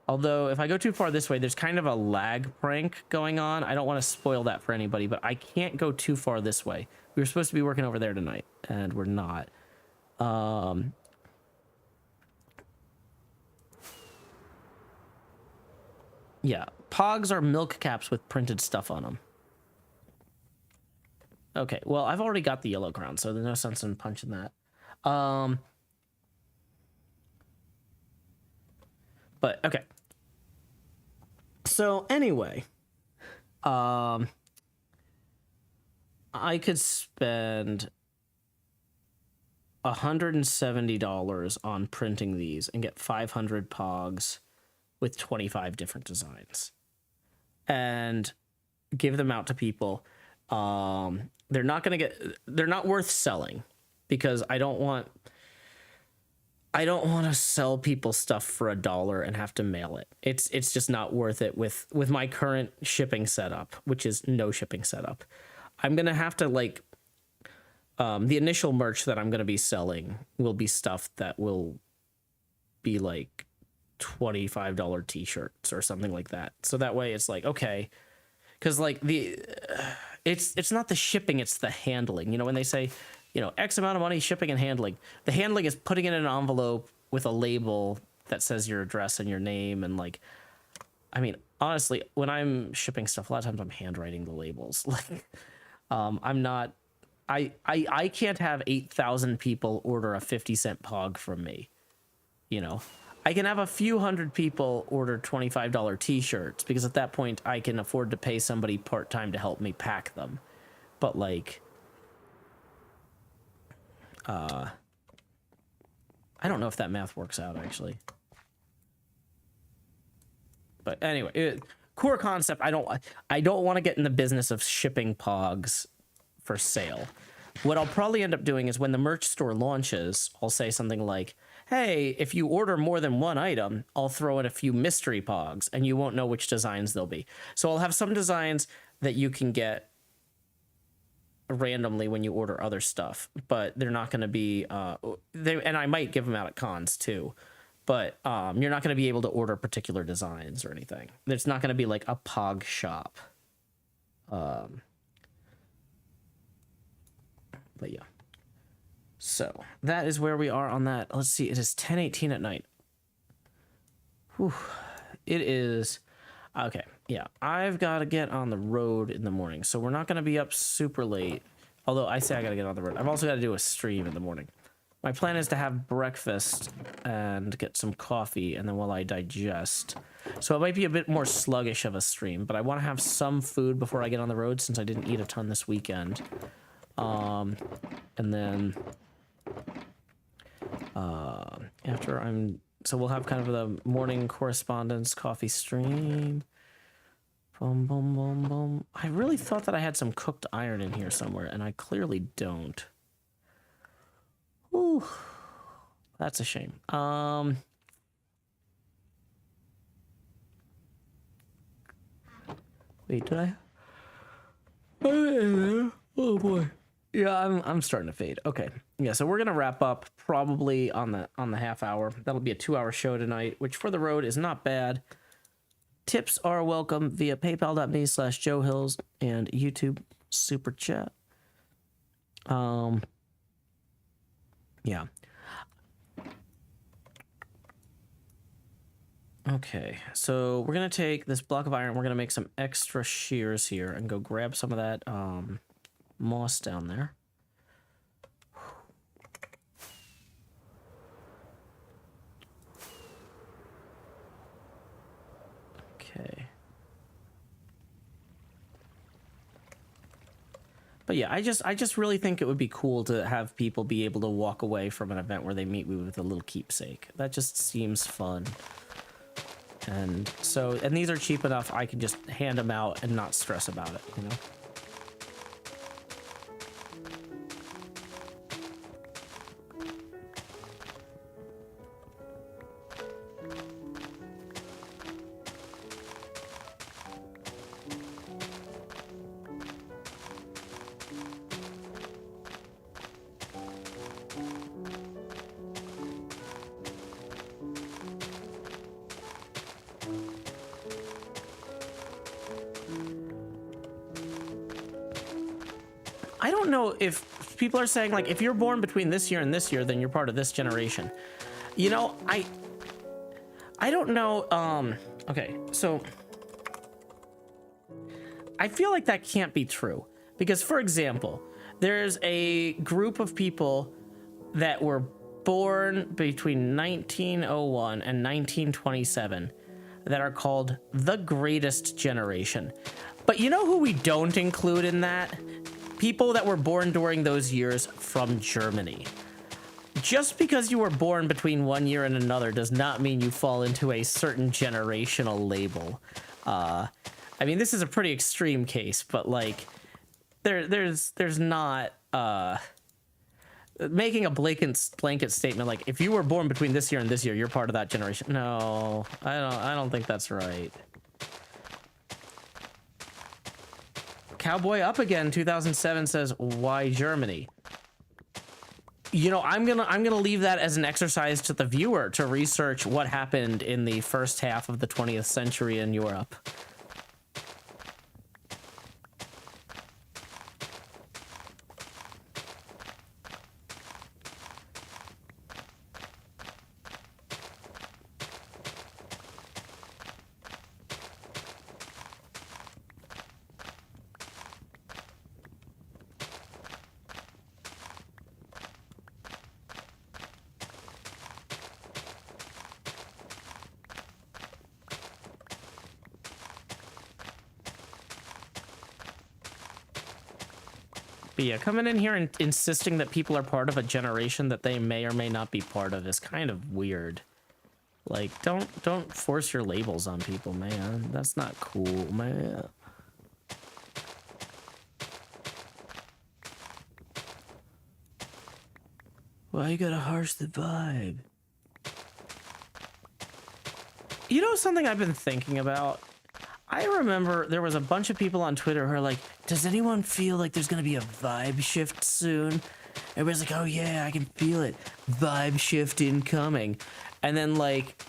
Although if I go too far this way, there's kind of a lag prank going on. I don't want to spoil that for anybody, but I can't go too far this way. We were supposed to be working over there tonight, and we're not. Yeah, Pogs are milk caps with printed stuff on them. Okay, well, I've already got the yellow crown, so there's no sense in punching that. But, okay. So, anyway, I could spend $170 on printing these and get 500 Pogs with 25 different designs and give them out to people. They're not worth selling because I don't want to sell people stuff for $1 and have to mail it. It's just not worth it with my current shipping setup, which is no shipping setup. I'm going to have to like, the initial merch that I'm going to be selling will be stuff that will be like $25 t-shirts or something like that. So that way it's like, okay. Cause like it's not the shipping, it's the handling. You know, when they say, you know, X amount of money shipping and handling, the handling is putting it in an envelope with a label that says your address and your name. And like, I mean, honestly, when I'm shipping stuff, a lot of times I'm handwriting the labels. Like, I'm not, I can't have 8,000 people order a 50-cent Pog from me. You know, I can have a few hundred people order $25 t-shirts because at that point I can afford to pay somebody part-time to help me pack them. But like, I don't know if that math works out actually. But anyway, core concept, I don't want to get in the business of shipping Pogs for sale. What I'll probably end up doing is when the merch store launches, I'll say something like, hey, if you order more than one item, I'll throw in a few mystery Pogs and you won't know which designs they'll be. So I'll have some designs that you can get randomly when you order other stuff, but they're not going to be, and I might give them out at cons too, but you're not going to be able to order particular designs or anything. There's not going to be like a Pog shop. But yeah. So that is where we are on that. Let's see. It is 10:18 at night. Whew. It is. Okay. Yeah. I've got to get on the road in the morning. So we're not going to be up super late. Although I say I got to get on the road. I've also got to do a stream in the morning. My plan is to have breakfast and get some coffee, and then while I digest. So it might be a bit more sluggish of a stream, but I want to have some food before I get on the road since I didn't eat a ton this weekend. And then after so we'll have kind of the morning correspondence coffee stream. Boom, boom, boom, boom. I really thought that I had some cooked iron in here somewhere, and I clearly don't. Ooh, that's a shame. Wait, did I? Oh boy. Yeah, I'm starting to fade. Okay. Yeah, so we're gonna wrap up probably on the half hour. That'll be a 2-hour show tonight, which for the road is not bad. Tips are welcome via paypal.me/JoeHills and YouTube Super Chat. Yeah. Okay, so we're gonna take this block of iron. We're gonna make some extra shears here and go grab some of that moss down there. Okay. But yeah, I just really think it would be cool to have people be able to walk away from an event where they meet me with a little keepsake. That just seems fun. And so, and these are cheap enough, I can just hand them out and not stress about it, you know? I don't know if people are saying, like, if you're born between this year and this year, then you're part of this generation. You know, I don't know. Okay, so I feel like that can't be true because, for example, there's a group of people that were born between 1901 and 1927 that are called the greatest generation. But you know who we don't include in that? People that were born during those years from Germany. Just because you were born between one year and another does not mean you fall into a certain generational label. I mean, this is a pretty extreme case, but like, there's not making a blanket statement like if you were born between this year and this year, you're part of that generation. No, I don't think that's right. Cowboy Up Again 2007 says, why Germany? You know, I'm gonna leave that as an exercise to the viewer to research what happened in the first half of the 20th century in Europe. But yeah, coming in here and insisting that people are part of a generation that they may or may not be part of is kind of weird. Like, don't force your labels on people, man. That's not cool, man. Why you gotta harsh the vibe? You know something I've been thinking about? I remember there was a bunch of people on Twitter who are like, does anyone feel like there's gonna be a vibe shift soon? Everybody's like, oh yeah, I can feel it. Vibe shift incoming. And then like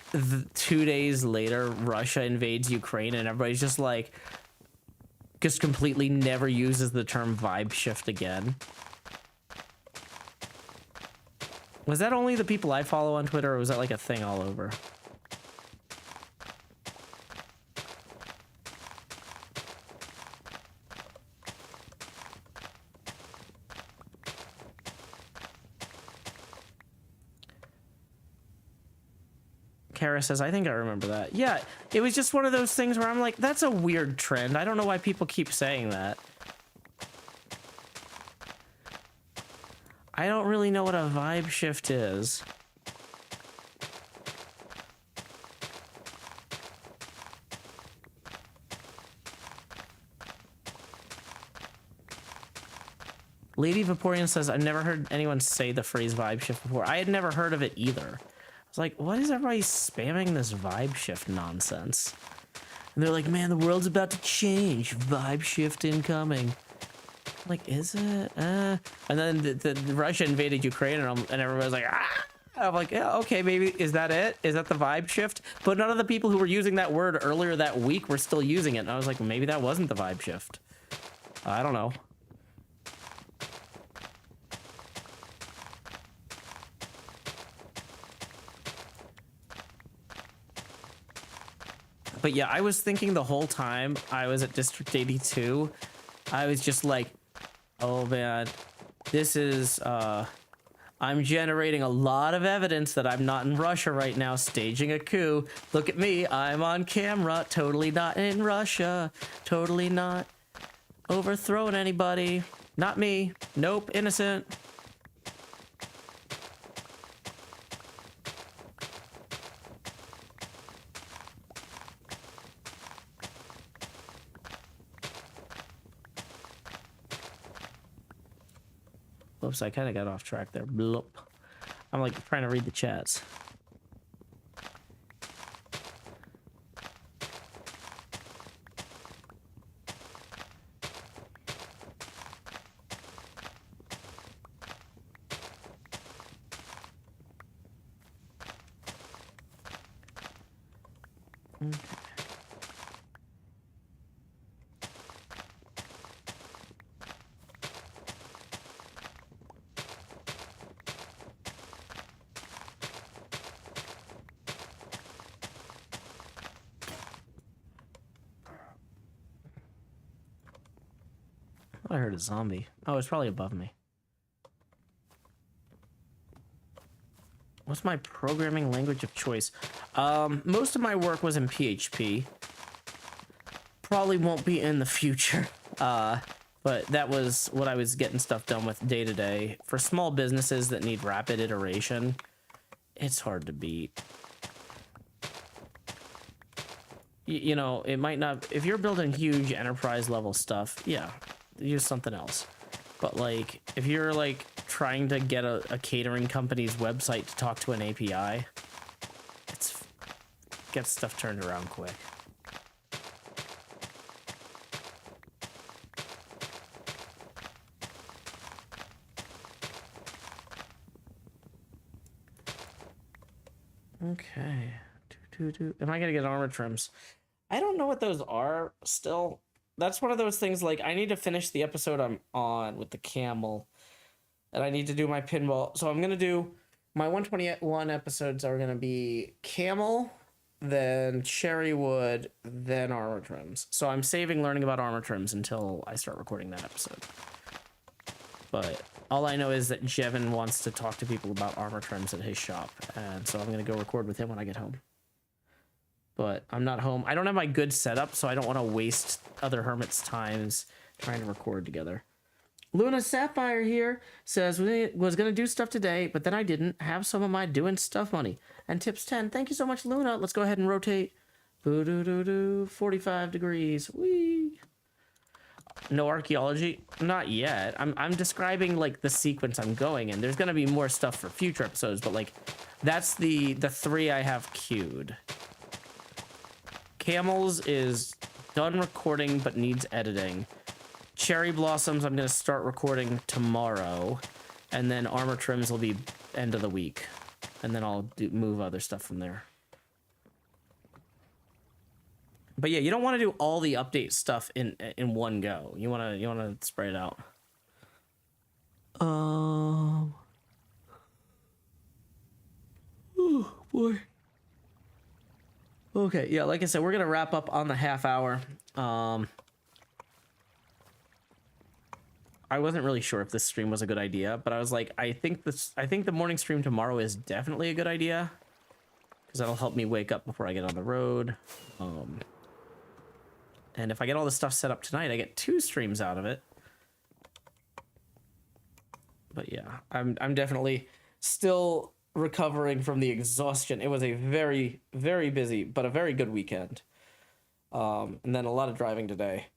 2 days later, Russia invades Ukraine and everybody's just like, just completely never uses the term vibe shift again. Was that only the people I follow on Twitter, or was that like a thing all over? Kara says, I think I remember that. Yeah, it was just one of those things where I'm like, that's a weird trend. I don't know why people keep saying that. I don't really know what a vibe shift is. Lady Vaporeon says, I've never heard anyone say the phrase vibe shift before. I had never heard of it either. I was like, what is everybody spamming this vibe shift nonsense? And they're like, man, the world's about to change. Vibe shift incoming. I'm like, is it? And then the Russia invaded Ukraine, and everybody's like, ah! I'm like, yeah, okay, maybe, is that it? Is that the vibe shift? But none of the people who were using that word earlier that week were still using it. And I was like, maybe that wasn't the vibe shift. I don't know. But yeah, I was thinking the whole time I was at District 82, I was just like, oh man, this is, I'm generating a lot of evidence that I'm not in Russia right now, staging a coup. Look at me, I'm on camera, totally not in Russia, totally not overthrowing anybody. Not me, nope, innocent. Whoops, I kind of got off track there. Bloop. I'm like trying to read the chats. Okay. I heard a zombie. Oh, it's probably above me. What's my programming language of choice? Most of my work was in PHP. Probably won't be in the future. But that was what I was getting stuff done with day to day. For small businesses that need rapid iteration, it's hard to beat. You know, it might not... If you're building huge enterprise level stuff, yeah, use something else. But like, if you're like trying to get a catering company's website to talk to an API, get stuff turned around quick. Okay. Am I gonna get armor trims? I don't know what those are still. That's one of those things, like, I need to finish the episode I'm on with the camel, and I need to do my pinball. So I'm gonna do my 121 episodes are gonna be camel, then cherry wood, then armor trims. So I'm saving learning about armor trims until I start recording that episode. But all I know is that Jevin wants to talk to people about armor trims at his shop, and so I'm gonna go record with him when I get home. But I'm not home. I don't have my good setup, so I don't want to waste other hermits' times trying to record together. Luna Sapphire here says, was going to do stuff today, but then I didn't. Have some of my doing stuff money. And tips 10. Thank you so much, Luna. Let's go ahead and rotate. Boo-doo-doo-doo. 45 degrees. Whee! No archaeology? Not yet. I'm describing, like, the sequence I'm going in. There's going to be more stuff for future episodes, but, like, that's the 3 I have queued. Camels is done recording but needs editing. Cherry Blossoms I'm going to start recording tomorrow. And then Armor Trims will be end of the week. And then I'll move other stuff from there. But yeah, you don't want to do all the update stuff in one go. You want to spread it out. boy. Okay, yeah, like I said, we're gonna wrap up on the half hour. I wasn't really sure if this stream was a good idea, but I was like, I think the morning stream tomorrow is definitely a good idea, because that'll help me wake up before I get on the road. And if I get all this stuff set up tonight, I get 2 streams out of it. But yeah, I'm definitely still recovering from the exhaustion. It was a very, very busy, but a very good weekend. And then a lot of driving today.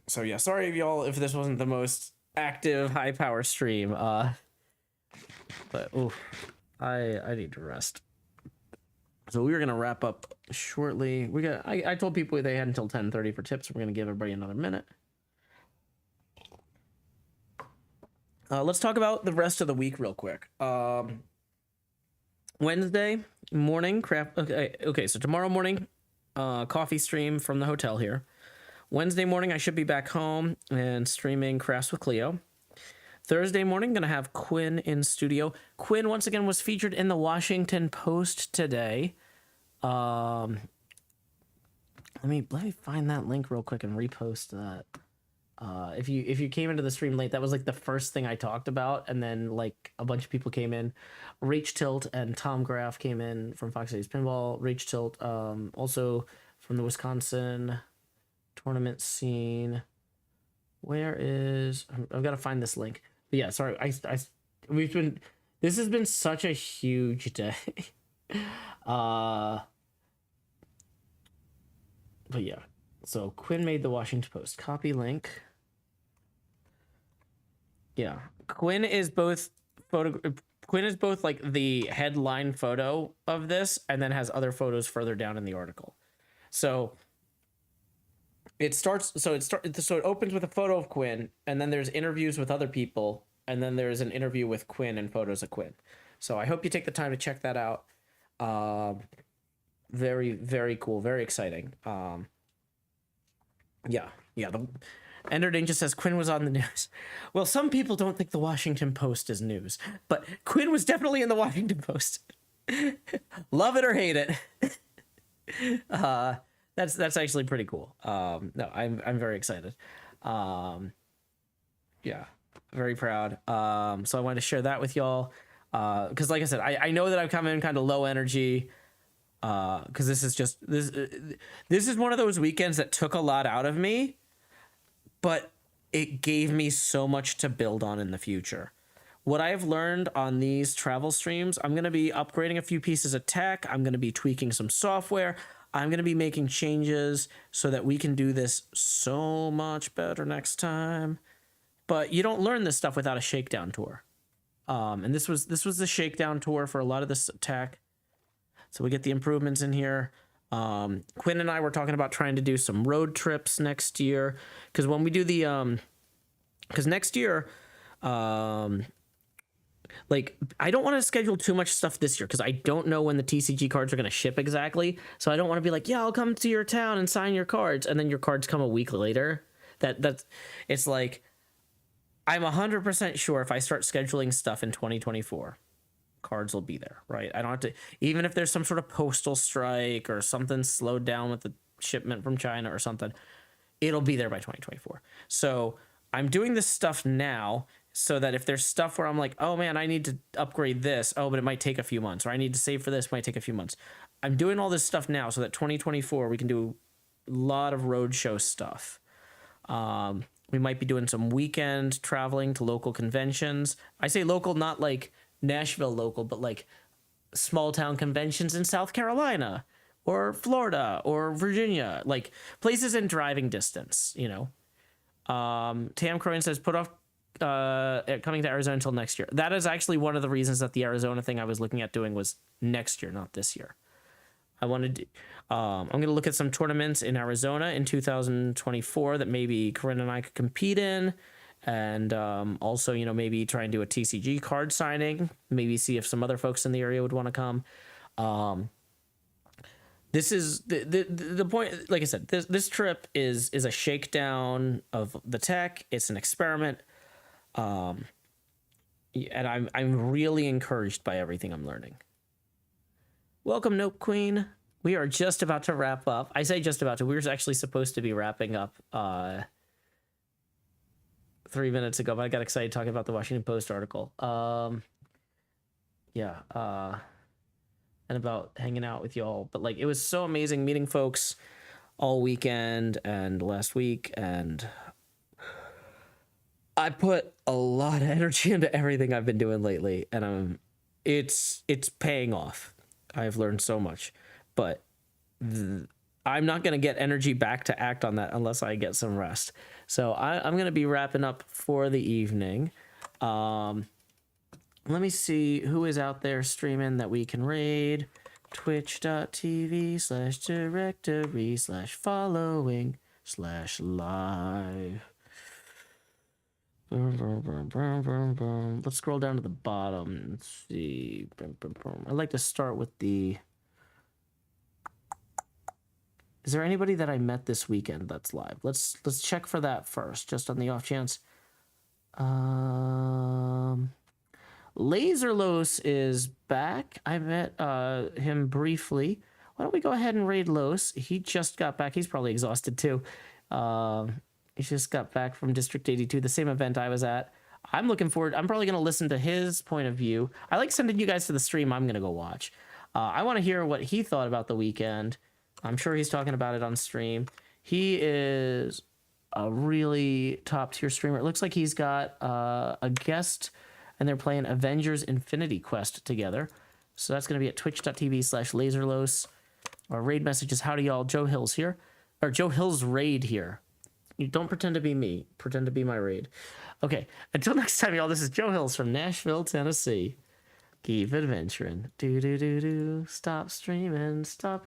So yeah, sorry y'all if this wasn't the most active, high power stream. But oof, I need to rest. So we were gonna wrap up shortly. I told people they had until 10:30 for tips. We're gonna give everybody another minute. Let's talk about the rest of the week real quick. Wednesday morning craft. Okay. So tomorrow morning, coffee stream from the hotel here. Wednesday morning, I should be back home and streaming Crafts with Cleo. Thursday morning, gonna have Quinn in studio. Quinn once again was featured in the Washington Post today. Let me find that link real quick and repost that. If you came into the stream late, that was like the first thing I talked about, and then like a bunch of people came in. Rach Tilt and Tom Graff came in from Fox Cities Pinball. Rach Tilt, also from the Wisconsin tournament scene. Where is I've got to find this link. But yeah, sorry, this has been such a huge day. But yeah, so Quinn made the Washington Post. Copy link. Yeah, Quinn is both like the headline photo of this, and then has other photos further down in the article. So it opens with a photo of Quinn, and then there's interviews with other people, and then there's an interview with Quinn and photos of Quinn. So I hope you take the time to check that out. Very, very cool, very exciting. Yeah. The Ender Ninja says Quinn was on the news. Well, some people don't think the Washington Post is news, but Quinn was definitely in the Washington Post. Love it or hate it. That's actually pretty cool. No, I'm very excited. Yeah, very proud. So I wanted to share that with y'all. Because like I said, I know that I've come in kind of low energy. Because this is one of those weekends that took a lot out of me, but it gave me so much to build on in the future. What I've learned on these travel streams, I'm going to be upgrading a few pieces of tech. I'm going to be tweaking some software. I'm going to be making changes so that we can do this so much better next time. But you don't learn this stuff without a shakedown tour. And this was the shakedown tour for a lot of this tech. So we get the improvements in here. Quinn and I were talking about trying to do some road trips next year. Because when we do the... Because next year... like, I don't want to schedule too much stuff this year because I don't know when the TCG cards are going to ship exactly. So I don't want to be like, yeah, I'll come to your town and sign your cards. And then your cards come a week later. It's like, I'm 100% sure if I start scheduling stuff in 2024, cards will be there, right? I don't have to, even if there's some sort of postal strike or something slowed down with the shipment from China or something, it'll be there by 2024. So I'm doing this stuff now so that if there's stuff where I'm like, oh man, I need to upgrade this. Oh, but it might take a few months, or I need to save for this, might take a few months. I'm doing all this stuff now so that 2024, we can do a lot of roadshow stuff. We might be doing some weekend traveling to local conventions. I say local, not like Nashville local, but like small town conventions in South Carolina or Florida or Virginia, like places in driving distance, you know. Tam Croyan says, put off coming to Arizona until next year. That is actually one of the reasons that the Arizona thing I was looking at doing was next year, not this year. I wanted to, I'm going to look at some tournaments in Arizona in 2024 that maybe Corinne and I could compete in. And also, you know, maybe try and do a TCG card signing, maybe see if some other folks in the area would want to come. This is the point. Like I said, this trip is a shakedown of the tech. It's an experiment. and I'm really encouraged by everything I'm learning. Welcome, Nope Queen. We are just about to wrap up. I say just about to. We were actually supposed to be wrapping up 3 minutes ago, but I got excited talking about the Washington Post article. Yeah, and about hanging out with y'all. But like, it was so amazing meeting folks all weekend and last week, and I put a lot of energy into everything I've been doing lately, and it's paying off. I've learned so much, but I'm not going to get energy back to act on that unless I get some rest. So I'm going to be wrapping up for the evening. Let me see who is out there streaming that we can raid. Twitch.tv/directory/following/live. Let's scroll down to the bottom. Let's see. I'd like to start with the... Is there anybody that I met this weekend that's live? Let's check for that first, just on the off chance. Laserlos is back. I met him briefly. Why don't we go ahead and raid Los? He just got back. He's probably exhausted too. He just got back from District 82, the same event I was at. I'm looking forward. I'm probably going to listen to his point of view. I like sending you guys to the stream I'm going to go watch. I want to hear what he thought about the weekend. I'm sure he's talking about it on stream. He is a really top tier streamer. It looks like he's got a guest, and they're playing Avengers Infinity Quest together. So that's going to be at twitch.tv/laserlos. Our raid message is, howdy y'all, Joe Hills here. Or Joe Hills raid here. You don't pretend to be me. Pretend to be my raid. Okay, until next time, y'all, this is Joe Hills from Nashville, Tennessee. Keep adventuring. Do-do-do-do. Stop streaming. Stop